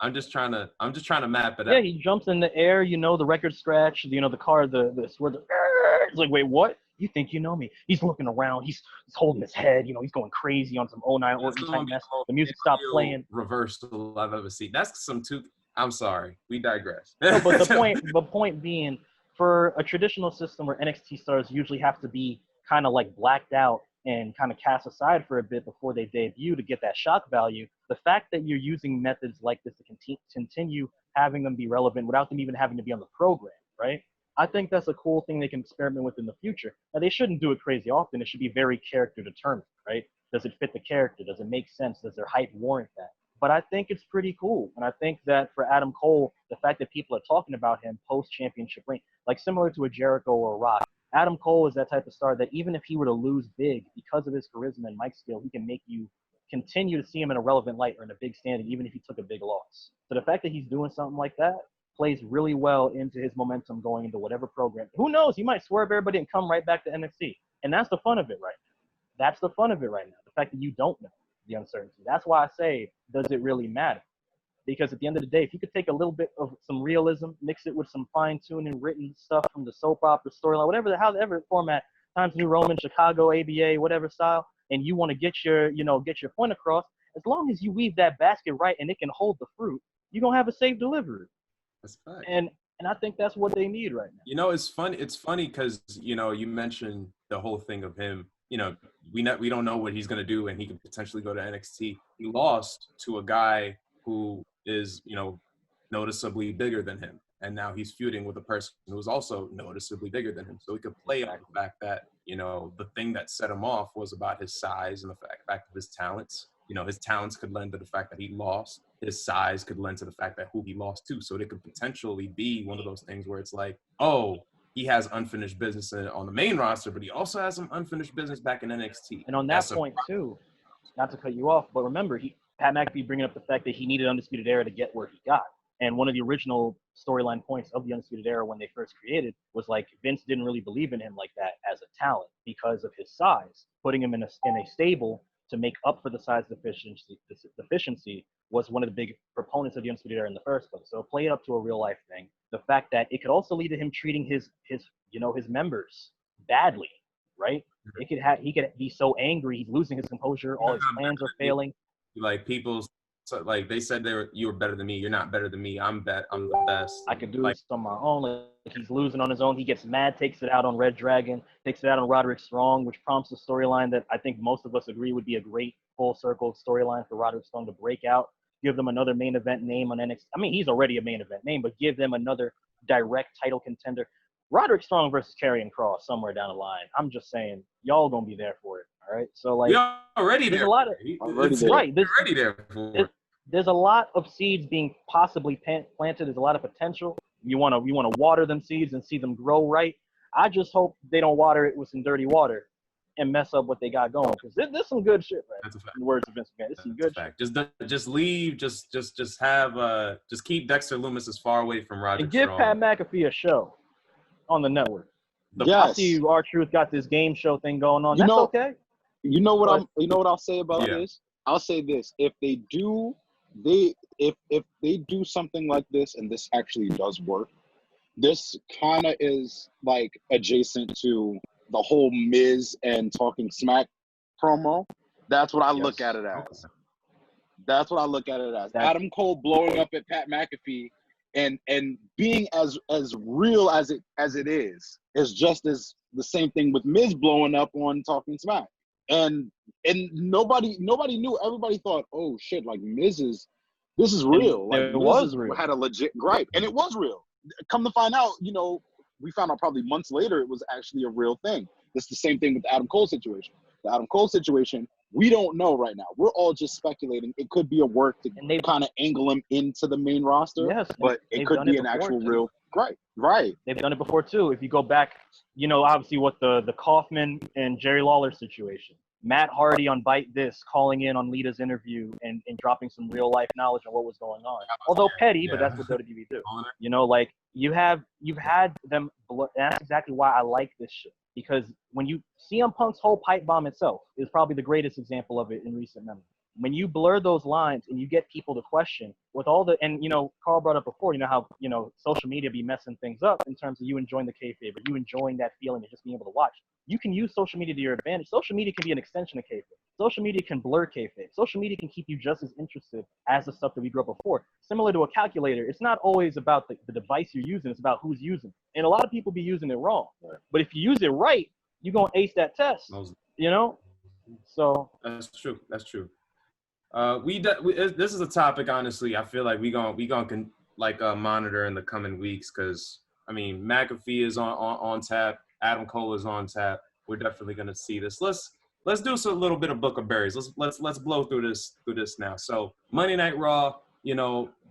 I'm just trying to map it out. Yeah, he jumps in the air. You know, the record scratch. You know, the car, it's like, wait, what? You think you know me? He's looking around. He's holding his head. You know, he's going crazy on some 09 Orton type mess. The music stopped playing. Reversal I've ever seen. That's some too. I'm sorry, we digress. No, but the point being, for a traditional system where NXT stars usually have to be kind of like blacked out and kind of cast aside for a bit before they debut to get that shock value, the fact that you're using methods like this to continue having them be relevant without them even having to be on the program, right? I think that's a cool thing they can experiment with in the future. Now, they shouldn't do it crazy often. It should be very character determined, right? Does it fit the character? Does it make sense? Does their hype warrant that? But I think it's pretty cool. And I think that for Adam Cole, the fact that people are talking about him post-championship reign, like similar to a Jericho or a Rock, Adam Cole is that type of star that even if he were to lose big, because of his charisma and mic skill, he can make you continue to see him in a relevant light or in a big standing, even if he took a big loss. So the fact that he's doing something like that plays really well into his momentum going into whatever program. Who knows? He might swerve everybody and come right back to NXT. And that's the fun of it right now. That's the fun of it right now. The fact that you don't know the uncertainty. That's why I say, does it really matter? Because at the end of the day, if you could take a little bit of some realism, mix it with some fine-tuning written stuff from the soap opera storyline, however format, Times New Roman, Chicago, ABA, whatever style, and you want to get your point across, as long as you weave that basket right and it can hold the fruit, you're going to have a safe delivery. That's fine. And I think that's what they need right now. You know, it's funny because, you know, you mentioned the whole thing of him, you know, we don't know what he's going to do, and he could potentially go to NXT. He lost to a guy who is, you know, noticeably bigger than him. And now he's feuding with a person who's also noticeably bigger than him. So he could play on the fact that, you know, the thing that set him off was about his size and the fact of his talents. You know, his talents could lend to the fact that he lost. His size could lend to the fact that who he lost to. So it could potentially be one of those things where it's like, oh, he has unfinished business on the main roster, but he also has some unfinished business back in NXT. And on that point, too, not to cut you off, but remember, Pat McAfee bringing up the fact that he needed Undisputed Era to get where he got. And one of the original storyline points of the Undisputed Era when they first created was like Vince didn't really believe in him like that as a talent because of his size. Putting him in a stable to make up for the size deficiency was one of the big proponents of the Undisputed Era in the first place. So play it up to a real life thing. The fact that it could also lead to him treating his members badly, right? He could be so angry he's losing his composure. All his plans are failing. Like so like they said you were better than me. You're not better than me. I'm the best. I can do this on my own. Like he's losing on his own. He gets mad, takes it out on Red Dragon, takes it out on Roderick Strong, which prompts a storyline that I think most of us agree would be a great full circle storyline for Roderick Strong to break out, give them another main event name on NXT. I mean, he's already a main event name, but give them another direct title contender. Roderick Strong versus Karrion Kross somewhere down the line. I'm just saying, y'all gonna be there for it. All right. So like, You're already there's there. A lot of right. You're already there for it. There's a lot of seeds being possibly planted. There's a lot of potential. You wanna water them seeds and see them grow right. I just hope they don't water it with some dirty water and mess up what they got going, because there's some good shit, right? That's a fact. In the words of Vince McMahon, there's some good fact. shit. Just leave. Just keep Dexter Lumis as far away from Roderick And give Strong. Pat McAfee a show on the network. Yes. I see R-Truth got this game show thing going on. You That's know- okay. You know what I'll say about Yeah. this? I'll say this. If they do something like this and this actually does work, this kind of is like adjacent to the whole Miz and Talking Smack promo. That's what I look at it as. That's what I look at it as. Adam Cole blowing up at Pat McAfee and being as real as it is just as the same thing with Miz blowing up on Talking Smack. And nobody knew. Everybody thought, oh shit, like this is real. Like it was real. Had a legit gripe, and it was real. Come to find out, we found out probably months later it was actually a real thing. It's the same thing with the Adam Cole situation. The Adam Cole situation, we don't know right now. We're all just speculating. It could be a work to kind of angle him into the main roster. Yes, but it could be an actual real gripe. Right. They've done it before too. If you go back, obviously what the Kaufman and Jerry Lawler situation. Matt Hardy on Bite This calling in on Lita's interview and dropping some real life knowledge on what was going on. Although petty, but that's what WWE do. Like you've had them. That's exactly why I like this shit, because when you CM Punk's whole pipe bomb itself is probably the greatest example of it in recent memory. When you blur those lines and you get people to question with all the, and Carl brought up before, how social media be messing things up in terms of you enjoying the kayfabe, or you enjoying that feeling of just being able to watch. You can use social media to your advantage. Social media can be an extension of kayfabe. Social media can blur kayfabe. Social media can keep you just as interested as the stuff that we grew up before. Similar to a calculator, it's not always about the device you're using, it's about who's using it. And a lot of people be using it wrong. But if you use it right, you're going to ace that test, So. That's true. That's true. This is a topic, honestly, I feel like we gonna monitor in the coming weeks, because McAfee is on tap, Adam Cole is on tap. We're definitely gonna see this. Let's do a little bit of Book of Berries. Let's blow through this now. So Monday Night Raw,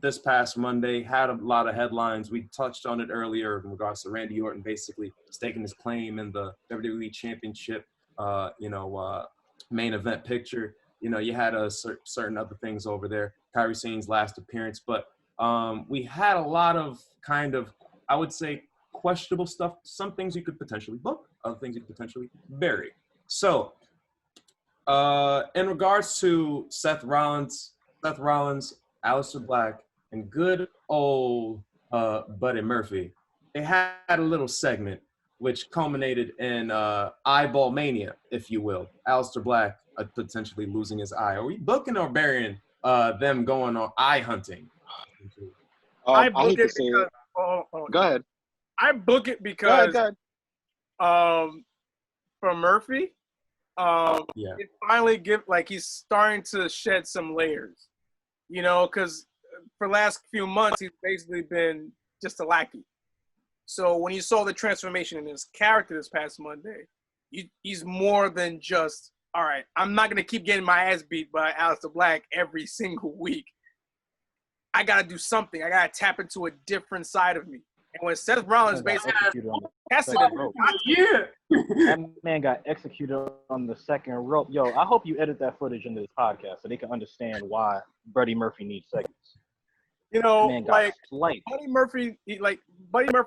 this past Monday had a lot of headlines. We touched on it earlier in regards to Randy Orton basically staking his claim in the WWE Championship main event picture. You had certain other things over there, Kairi Sane's last appearance, but we had a lot of kind of, I would say, questionable stuff. Some things you could potentially book, other things you could potentially bury. So, in regards to Seth Rollins, Aleister Black, and good old Buddy Murphy, they had a little segment which culminated in eyeball mania, if you will. Aleister Black potentially losing his eye. Are we booking or burying them going on eye hunting? I book it because. Go ahead. I book it because. Go ahead. For Murphy, it finally he's starting to shed some layers, because for the last few months he's basically been just a lackey. So when you saw the transformation in his character this past Monday, he's more than just, all right, I'm not going to keep getting my ass beat by Aleister Black every single week. I got to do something. I got to tap into a different side of me. And when Seth Rollins basically tested it, that man got executed on the second rope. Yo, I hope you edit that footage into this podcast so they can understand why Buddy Murphy needs segments. Buddy Murphy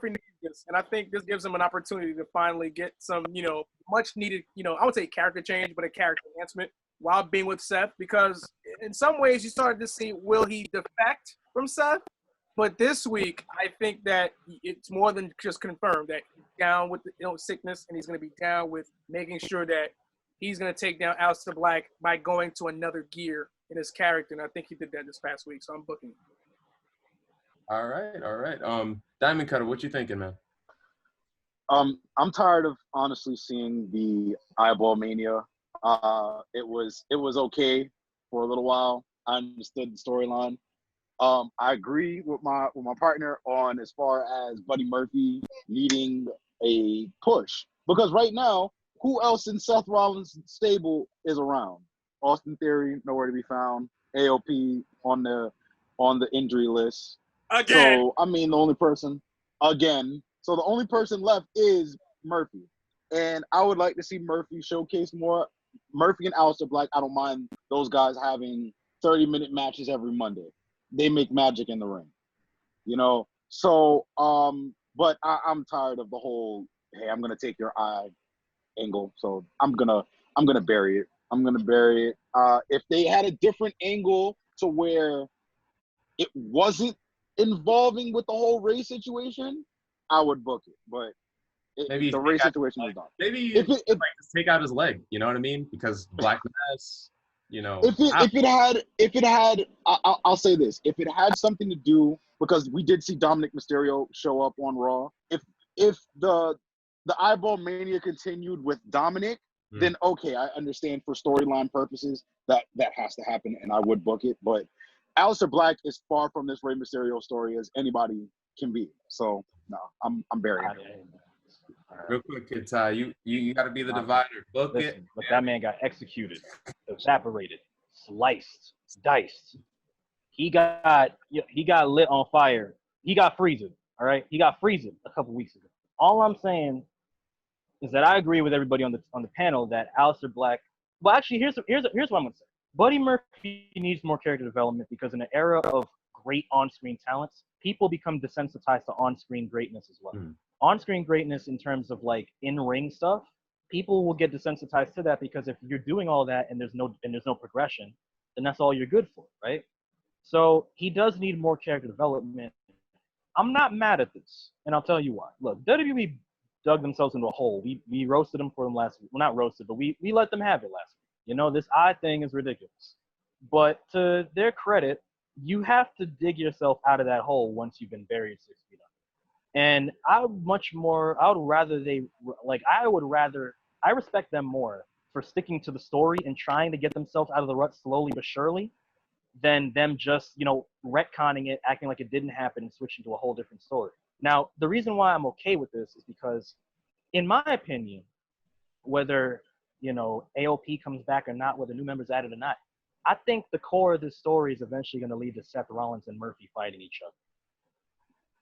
needs this, and I think this gives him an opportunity to finally get some, much needed, I would say character change, but a character enhancement while being with Seth, because in some ways you started to see, will he defect from Seth? But this week, I think that it's more than just confirmed that he's down with the sickness, and he's going to be down with making sure that he's going to take down Aleister Black by going to another gear in his character, and I think he did that this past week, so I'm booking it. All right. Diamond Cutter, what you thinking, man? I'm tired of honestly seeing the eyeball mania. It was okay for a little while. I understood the storyline. I agree with my partner on as far as Buddy Murphy needing a push, because right now, who else in Seth Rollins' stable is around? Austin Theory, nowhere to be found. AOP on the injury list. Again. So I mean, the only person again. So the only person left is Murphy, and I would like to see Murphy showcase more. Murphy and Aleister Black, I don't mind those guys having 30-minute matches every Monday. They make magic in the ring, you know. So, but I'm tired of the whole, hey, I'm gonna take your eye angle. So I'm gonna bury it. I'm gonna bury it. If they had a different angle to where it wasn't involving with the whole race situation, I would book it. But Maybe the race situation is done. Maybe if like just take out his leg. You know what I mean? Because Black Mass. You know, if it had, I'll say this: if it had something to do, because we did see Dominic Mysterio show up on Raw. If the eyeball mania continued with Dominic, then okay, I understand for storyline purposes that has to happen, and I would book it. But Aleister Black is far from this Rey Mysterio story as anybody can be. So no, I'm burying it. Real quick, Kid Ty, you got to be the divider. Book it. But that man got executed, evaporated, sliced, diced. He got lit on fire. He got freezing. All right, he got freezing a couple weeks ago. All I'm saying is that I agree with everybody on the panel that Aleister Black. Well, actually, here's what I'm gonna say. Buddy Murphy needs more character development because in an era of great on-screen talents, people become desensitized to on-screen greatness as well. On-screen greatness in terms of like in-ring stuff, people will get desensitized to that because if you're doing all that and there's no progression, then that's all you're good for, right? So he does need more character development. I'm not mad at this, and I'll tell you why. Look, WWE dug themselves into a hole. We roasted them for them last week. Well, not roasted, but we let them have it last week. You know, this eye thing is ridiculous. But to their credit, you have to dig yourself out of that hole once you've been buried 6 feet under. And I respect them more for sticking to the story and trying to get themselves out of the rut slowly but surely than them just, retconning it, acting like it didn't happen and switching to a whole different story. Now, the reason why I'm okay with this is because, in my opinion, whether, AOP comes back or not, whether new members added or not, I think the core of this story is eventually going to lead to Seth Rollins and Murphy fighting each other.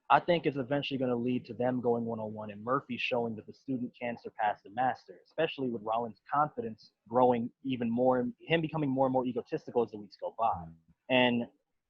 I think it's eventually going to lead to them going one-on-one and Murphy showing that the student can surpass the master, especially with Rollins' confidence growing even more, him becoming more and more egotistical as the weeks go by. And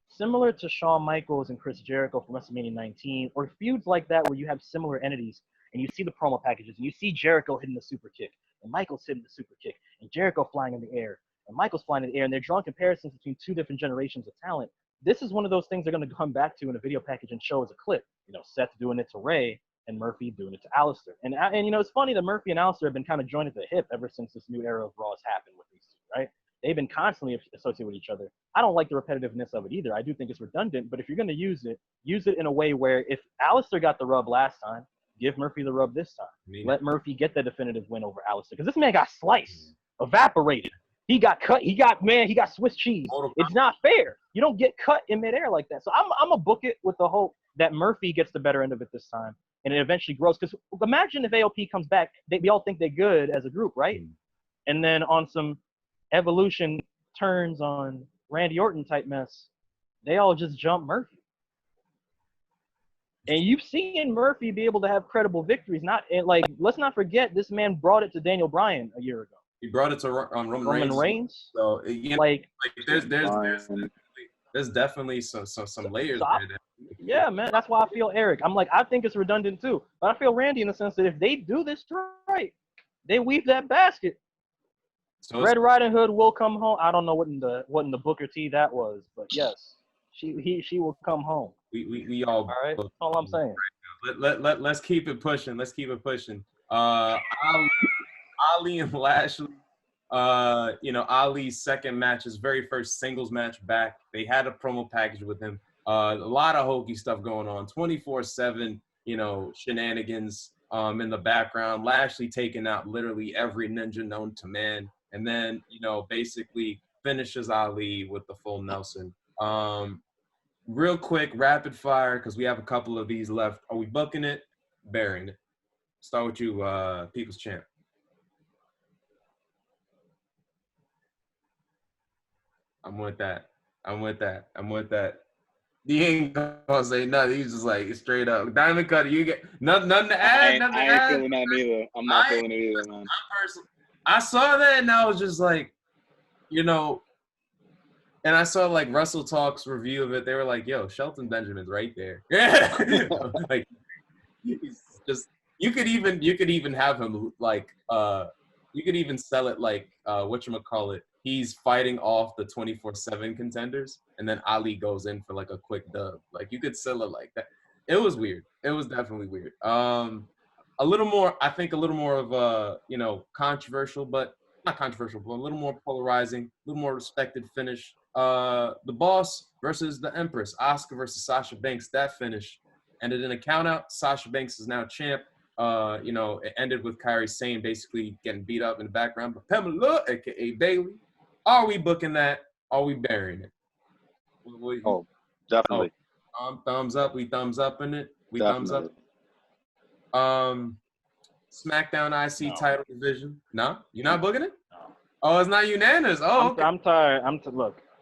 similar to Shawn Michaels and Chris Jericho from WrestleMania 19, or feuds like that where you have similar entities and you see the promo packages and you see Jericho hitting the super kick and Michaels hitting the super kick and Jericho flying in the air and Michaels flying in the air, and they're drawing comparisons between two different generations of talent. This is one of those things they're going to come back to in a video package and show as a clip. Seth doing it to Ray and Murphy doing it to Aleister. And it's funny that Murphy and Aleister have been kind of joined at the hip ever since this new era of Raw has happened with these two, right? They've been constantly associated with each other. I don't like the repetitiveness of it either. I do think it's redundant, but if you're going to use it in a way where if Aleister got the rub last time, give Murphy the rub this time. Let Murphy get the definitive win over Aleister. Because this man got sliced, evaporated. He got cut. He got Swiss cheese. It's not fair. You don't get cut in midair like that. So I'm a book it with the hope that Murphy gets the better end of it this time, and it eventually grows. Because imagine if AOP comes back, we all think they're good as a group, right? And then on some Evolution turns on Randy Orton type mess, they all just jump Murphy. And you've seen Murphy be able to have credible victories. Let's not forget, this man brought it to Daniel Bryan a year ago. He brought it to Roman Reigns. So there's definitely some layers there. Yeah, man, that's why I feel Eric. I think it's redundant too, but I feel Randy in the sense that if they do this right, they weave that basket. So Red Riding Hood will come home. I don't know what in the Booker T that was, but yes, she will come home. We all right. That's all I'm saying. Let's keep it pushing. Ali and Lashley. Ali's second match, his very first singles match back. They had a promo package with him. A lot of hokey stuff going on, 24/7, shenanigans in the background. Lashley taking out literally every ninja known to man. and then basically finishes Ali with the full Nelson. Real quick, rapid fire, because we have a couple of these left. Are we booking it? Burying it? Start with you, People's Champ. I'm with that. He ain't gonna say nothing. He's just like straight up. Diamond Cutter, you get nothing to add. I ain't feeling that neither. I'm not feeling it either, man. I saw that and I was just like, and I saw like Russell Talk's review of it. They were like, "Yo, Shelton Benjamin's right there." Yeah, like he's just. You could even have him like you could even sell it like whatchamacallit. He's fighting off the 24/7 contenders, and then Ali goes in for like a quick dub. Like you could sell it like that. It was weird. It was definitely weird. A little more of a controversial, but not controversial, but a little more polarizing, a little more respected finish. The Boss versus the Empress, Asuka versus Sasha Banks. That finish ended in a countout. Sasha Banks is now champ. It ended with Kairi Sane basically getting beat up in the background. But Pamela, aka Bailey, are we booking that? Are we burying it? Oh, definitely. Thumbs up. We thumbs up in it. We Definitely. thumbs up. SmackDown IC title division. No, you're not booking it. No. Oh, it's not unanimous. Oh, okay. I'm tired.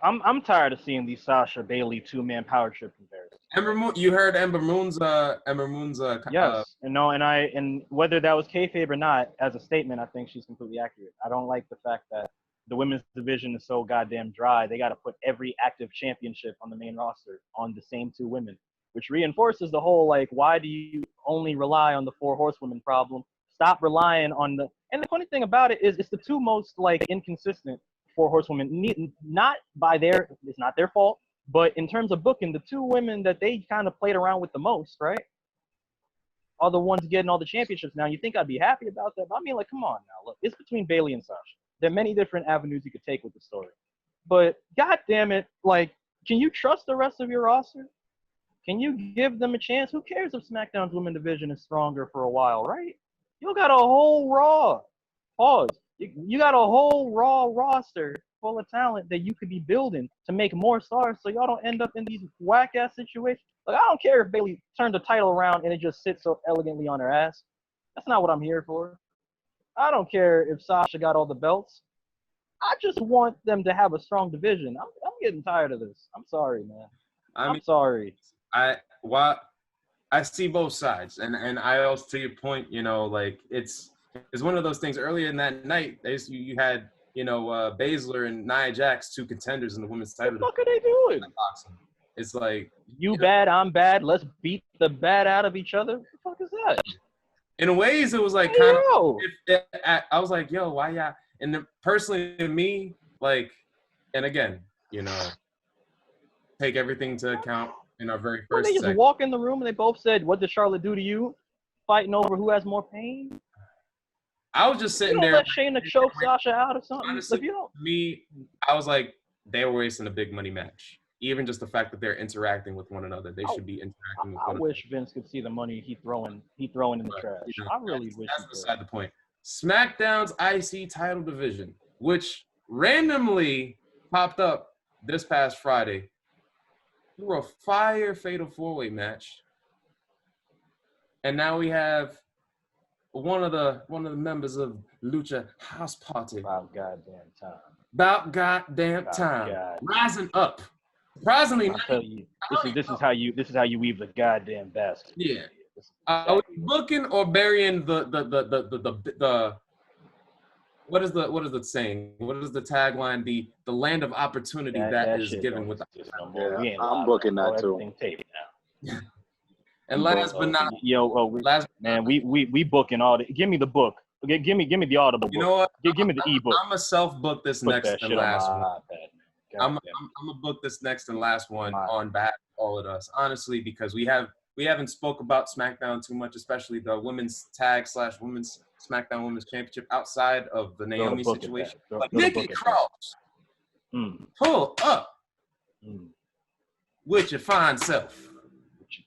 I'm tired of seeing these Sasha Bailey 2-man power trip comparisons. Ember Moon. You heard Ember Moon's. Yes, and whether that was kayfabe or not, as a statement, I think she's completely accurate. I don't like the fact that the women's division is so goddamn dry. They got to put every active championship on the main roster on the same 2 women, which reinforces the whole like, why do you only rely on the 4 horsewomen problem? Stop relying on the. And the funny thing about it is, it's the 2 most like inconsistent 4 horsewomen. It's not their fault. But in terms of booking, the 2 women that they kind of played around with the most, right, are the ones getting all the championships now. You think I'd be happy about that? But I mean, like, come on now. Look, it's between Bailey and Sasha. There are many different avenues you could take with the story. But, God damn it, like, can you trust the rest of your roster? Can you give them a chance? Who cares if SmackDown's women division is stronger for a while, right? You got a whole Raw. Pause. You got a whole Raw roster full of talent that you could be building to make more stars so y'all don't end up in these whack-ass situations. Like, I don't care if Bailey turned the title around and it just sits so elegantly on her ass. That's not what I'm here for. I don't care if Sasha got all the belts. I just want them to have a strong division. I'm getting tired of this. I'm sorry, man. I'm sorry. I see both sides, and I also, to your point, like it's one of those things. Earlier in that night, you had Baszler and Nia Jax, 2 contenders in the women's title. What the fuck are they doing? It's like you bad, I'm bad. Let's beat the bad out of each other. What the fuck is that? In ways, it was like kind of. I was like, yo, why y'all? And then personally, to me, like, and again, take everything into account in our very first. They just walk in the room and they both said, "What did Charlotte do to you?" Fighting over who has more pain. I was just sitting there. Let Shayna choke Sasha out or something. Honestly, me, I was like, they were wasting a big money match. Even just the fact that they're interacting with one another, they should be interacting with one another. I wish Vince could see the money he throwing in the trash. I really wish. That's beside the point. SmackDown's IC title division, which randomly popped up this past Friday through a fire fatal 4-way match, and now we have one of the members of Lucha House Party. About goddamn time. Rising up. Surprisingly, I'll tell you, this is how you weave the goddamn basket. Yeah. Are we booking or burying the what is the saying? What is the tagline? The land of opportunity that is given with. I'm booking that too. And last but not we booking all the. Give me the book. Give me the audible book. You know what? Give me the ebook. I'm a self-book this next and last one. I'm gonna book this next and last one on behalf of all of us, honestly, because we haven't spoke about SmackDown too much, especially the women's tag / women's SmackDown Women's Championship outside of the Naomi situation. But Nikki Cross, pull up with your fine self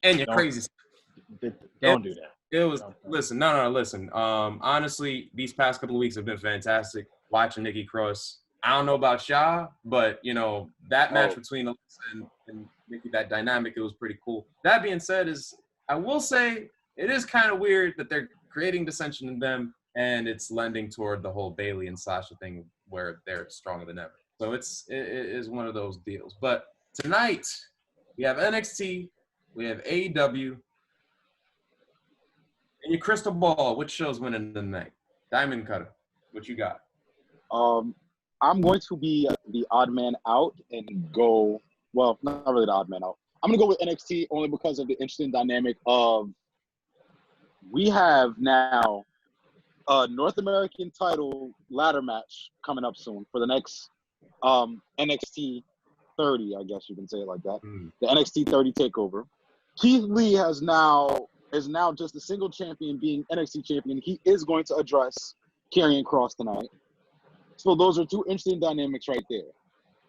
and your crazy self. Don't do that. It was listen. Honestly, these past couple of weeks have been fantastic. Watching Nikki Cross. I don't know about Sha, but you know that match between Alyssa and Nikki, that dynamic, it was pretty cool. That being said, I will say it is kind of weird that they're creating dissension in them, and it's lending toward the whole Bayley and Sasha thing where they're stronger than ever. So it is one of those deals. But tonight we have NXT, we have AEW. In your crystal ball, which show's winning tonight? Diamond Cutter, what you got? I'm going to be the odd man out and go, well, not really the odd man out. I'm going to go with NXT only because of the interesting dynamic of we have now a North American title ladder match coming up soon for the next NXT 30, I guess you can say it like that. The NXT 30 takeover. Keith Lee is now just a single champion being NXT champion. He is going to address Karrion Kross tonight. So those are two interesting dynamics right there.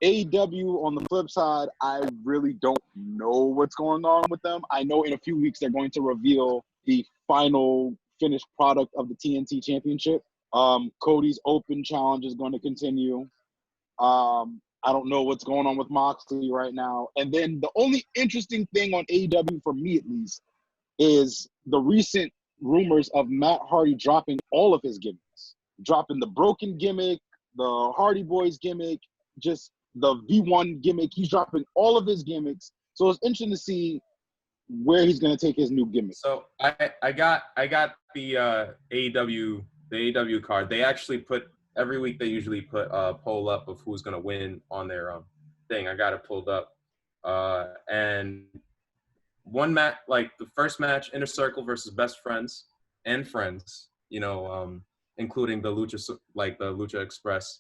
AEW, on the flip side, I really don't know what's going on with them. I know in a few weeks they're going to reveal the final finished product of the TNT Championship. Cody's Open Challenge is going to continue. I don't know what's going on with Moxley right now. And then the only interesting thing on AEW, for me at least, is the recent rumors of Matt Hardy dropping all of his gimmicks. Dropping the broken gimmick, the Hardy Boys gimmick, just the V1 gimmick. He's dropping all of his gimmicks. So it's interesting to see where he's going to take his new gimmick. So I got the AEW card. They actually put every week. They usually put a poll up of who's going to win on their thing. I got it pulled up, and one match, like the first match, Inner Circle versus Best Friends and Friends. You know, including the Lucha Express,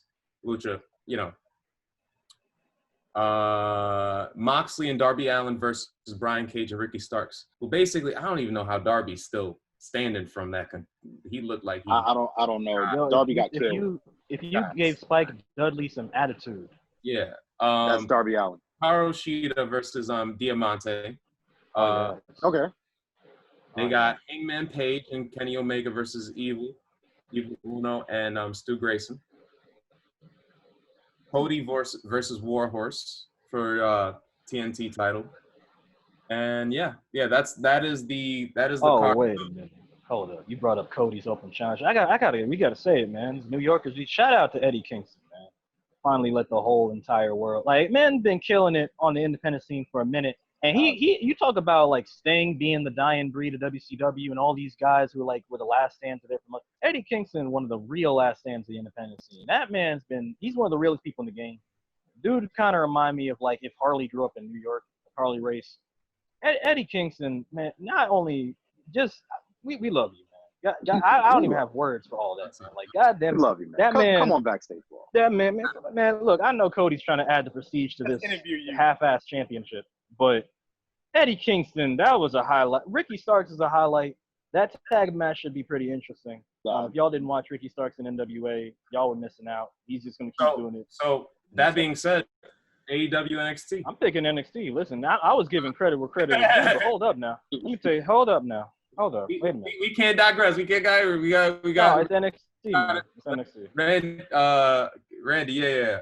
Moxley and Darby Allin versus Brian Cage and Ricky Starks. Well, basically, I don't even know how Darby's still standing from that. He looked like I don't know. Darby got killed. If you gave Spike Dudley some attitude. Yeah. That's Darby Allin. Hikaru Shida versus Diamante. Okay. They got Hangman Page and Kenny Omega versus Evil Uno and Stu Grayson. Cody versus Warhorse for TNT title. And that is the card. Wait a minute. Hold up. You brought up Cody's Open Challenge. We gotta say it, man. New Yorkers, shout out to Eddie Kingston, man. Finally let the whole entire world, man, been killing it on the independent scene for a minute. And you talk about like Sting being the dying breed of WCW and all these guys who were the last stands of their promotion. Eddie Kingston, one of the real last stands of the independent scene. That man's he's one of the realest people in the game. Dude kind of remind me of like if Harley grew up in New York, Harley race. Eddie Kingston, man, not only just, we love you, man. I don't even have words for all that, man. Like, goddamn, we love you, man. Come on, Backstage Brawl. That man, look, I know Cody's trying to add the prestige to this half-ass championship, but Eddie Kingston, that was a highlight. Ricky Starks is a highlight. That tag match should be pretty interesting. If y'all didn't watch Ricky Starks in NWA, y'all were missing out. He's just going to keep doing it. So, that being said, AEW NXT. I'm picking NXT. Listen, I was giving credit where credit is due, but hold up now. Let me tell you, hold up. Wait a minute. We can't digress. We got. No, it's NXT. It's NXT. Randy,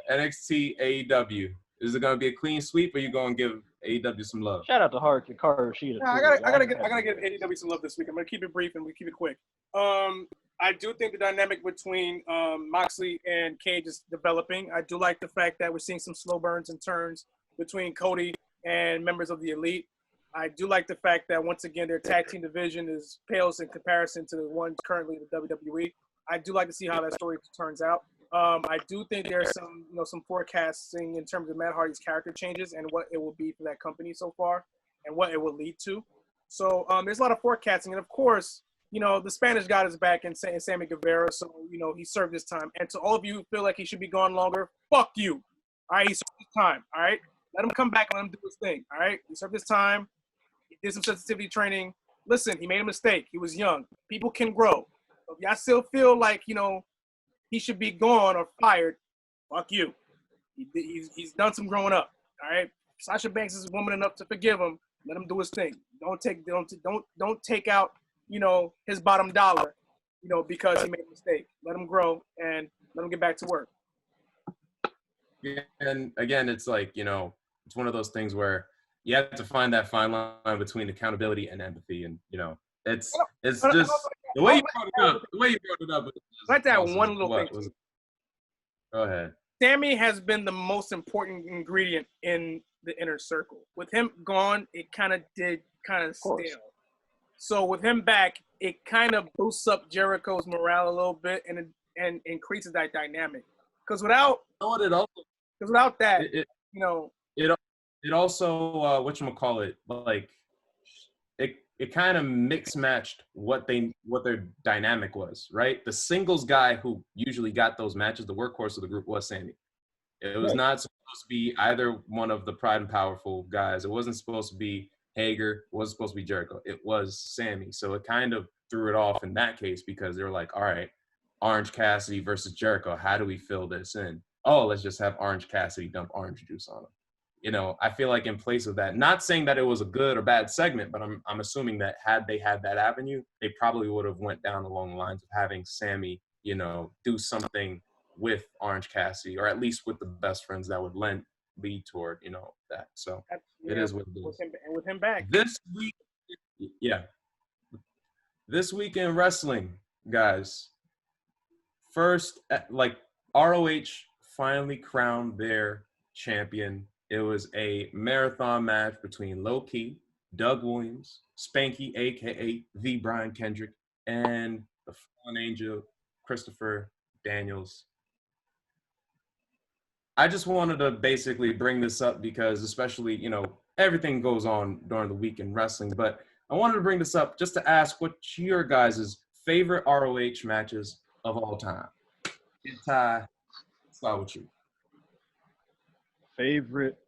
NXT AEW. Is it gonna be a clean sweep, or you gonna give AEW some love? Shout out to Carl Coulanges. I gotta give AEW some love this week. I'm gonna keep it brief and we keep it quick. I do think the dynamic between Moxley and Cage is developing. I do like the fact that we're seeing some slow burns and turns between Cody and members of the Elite. I do like the fact that, once again, their tag team division pales in comparison to the ones currently in the WWE. I do like to see how that story turns out. I do think there's some forecasting in terms of Matt Hardy's character changes and what it will be for that company so far and what it will lead to. So there's a lot of forecasting. And, of course, the Spanish got his back in Sammy Guevara, so, he served his time. And to all of you who feel like he should be gone longer, fuck you. All right, he served his time, all right? Let him come back and let him do his thing, all right? He served his time. He did some sensitivity training. Listen, he made a mistake. He was young. People can grow. So if y'all still feel like, he should be gone or fired, fuck you. He's done some growing up, all right? Sasha Banks is woman enough to forgive him. Let him do his thing. Don't take out his bottom dollar, because he made a mistake. Let him grow and let him get back to work. Yeah, and again, it's like, it's one of those things where you have to find that fine line between accountability and empathy. And, it's just the way you brought it up. I'd like to add one little thing. Go ahead. Sammy has been the most important ingredient in the inner circle. With him gone, it kind of stale. So with him back, it kind of boosts up Jericho's morale a little bit and increases that dynamic. Because without that, it also whatchamacallit, like it kind of mix matched what their dynamic was, right? The singles guy who usually got those matches, the workhorse of the group, was Sammy. It was not supposed to be either one of the Pride and Powerful guys. It wasn't supposed to be Hager. It wasn't supposed to be Jericho. It was Sammy. So it kind of threw it off in that case, because they were like, all right, Orange Cassidy versus Jericho. How do we fill this in? Oh, let's just have Orange Cassidy dump orange juice on him. I feel like in place of that, not saying that it was a good or bad segment, but I'm assuming that had they had that avenue, they probably would have went down along the lines of having Sammy, do something with Orange Cassidy, or at least with the best friends that would lead toward, that. So it is what it is. With him back. This week in wrestling, guys, first, like, ROH finally crowned their champion. It was a marathon match between Low Key, Doug Williams, Spanky, a.k.a. the Brian Kendrick, and the Fallen Angel, Christopher Daniels. I just wanted to basically bring this up because, especially, everything goes on during the week in wrestling, but I wanted to bring this up just to ask what your guys' favorite ROH matches of all time. Ty, start with you. Favorite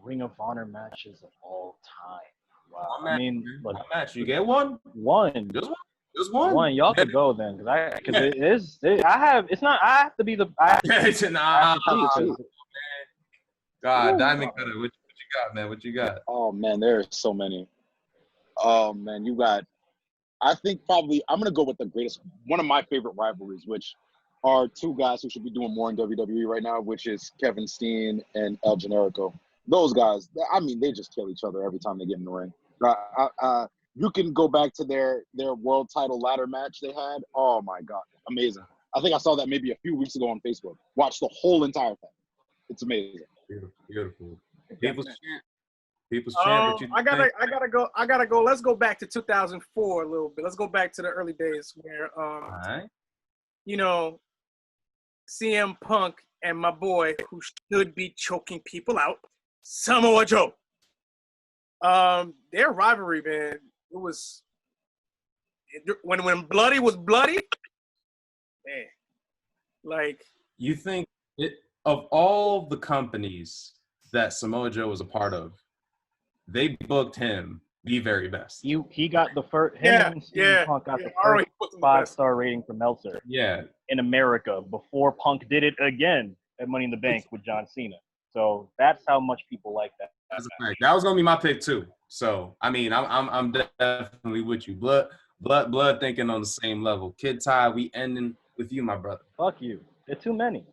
Ring of Honor matches of all time. Wow. One match, look, one match. You get one? One. Just one. One. Y'all could go then, because I have to be the. God, Diamond Cutter, what you got, man? What you got? Oh man, there are so many. Oh man, you got. I think probably I'm gonna go with one of my favorite rivalries, which are two guys who should be doing more in WWE right now, which is Kevin Steen and El Generico. Those guys, I mean, they just kill each other every time they get in the ring. You can go back to their world title ladder match they had. Oh my God, amazing. I think I saw that maybe a few weeks ago on Facebook. Watched the whole entire thing. It's amazing. Beautiful. People's champ. I gotta go. Let's go back to 2004 a little bit. Let's go back to the early days where, CM Punk and my boy, who should be choking people out, Samoa Joe. Their rivalry, man, it was when bloody was bloody, man. Like, you think of all the companies that Samoa Joe was a part of, they booked him the very best. He got the first. Punk got the first 5-star rating from Meltzer. Yeah. In America, before Punk did it again at Money in the Bank with John Cena. So that's how much people like that. That's a fact. That was gonna be my pick too. So I mean, I'm definitely with you. Blood thinking on the same level. Kid Ty, we ending with you, my brother. Fuck you. They're too many.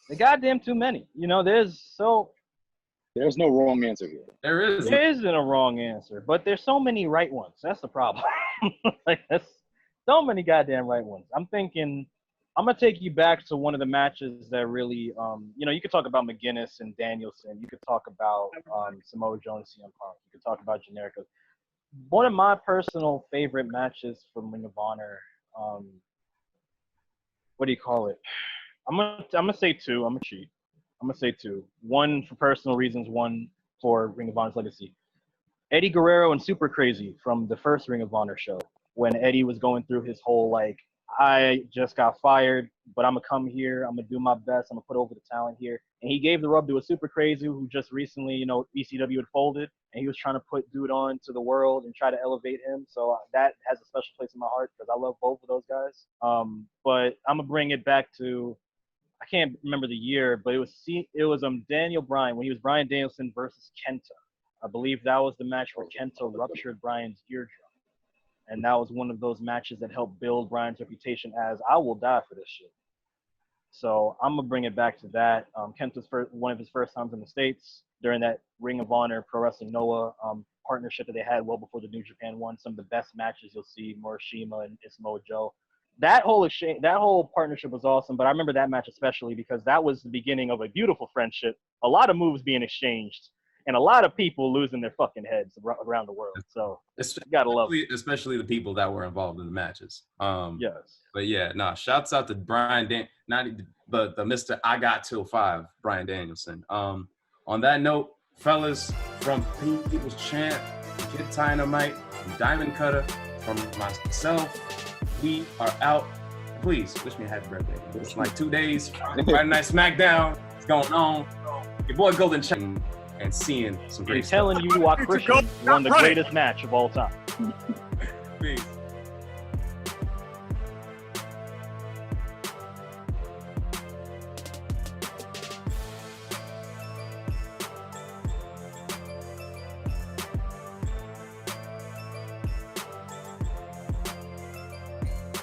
They're goddamn too many. There's no wrong answer here. There isn't a wrong answer, but there's so many right ones. That's the problem. That's so many goddamn right ones. I'm thinking, I'm gonna take you back to one of the matches that really, you could talk about McGuinness and Danielson. You could talk about Samoa Joe and CM Punk. You could talk about Generico. One of my personal favorite matches from Ring of Honor. What do you call it? I'm gonna say two. I'm gonna cheat. I'm going to say two. One for personal reasons, one for Ring of Honor's legacy. Eddie Guerrero and Super Crazy from the first Ring of Honor show, when Eddie was going through his whole, I just got fired, but I'm going to come here. I'm going to do my best. I'm going to put over the talent here. And he gave the rub to a Super Crazy who just recently, ECW had folded, and he was trying to put dude on to the world and try to elevate him. So that has a special place in my heart because I love both of those guys. But I'm going to bring it back to, I can't remember the year, but it was Daniel Bryan when he was Bryan Danielson versus Kenta. I believe that was the match where Kenta ruptured Bryan's eardrum. And that was one of those matches that helped build Bryan's reputation as I will die for this shit. So I'm gonna bring it back to that. Kenta's one of his first times in the States during that Ring of Honor Pro Wrestling Noah partnership that they had well before the New Japan one. Some of the best matches you'll see, Morishima and Samoa Joe. That whole partnership was awesome, but I remember that match especially because that was the beginning of a beautiful friendship. A lot of moves being exchanged, and a lot of people losing their fucking heads around the world. So you gotta love it. Especially the people that were involved in the matches. Yes. But yeah, shouts out to Bryan not the Mr. I Got Till 5, Bryan Danielson. On that note, fellas, from People's Champ, Kid Dynamite, Diamond Cutter, from myself, we are out. Please wish me a happy birthday. It's like 2 days. Friday Night SmackDown. It's going on. Your boy Golden Check and seeing some great stuff. I'm telling you, Christian won the greatest match of all time. Peace.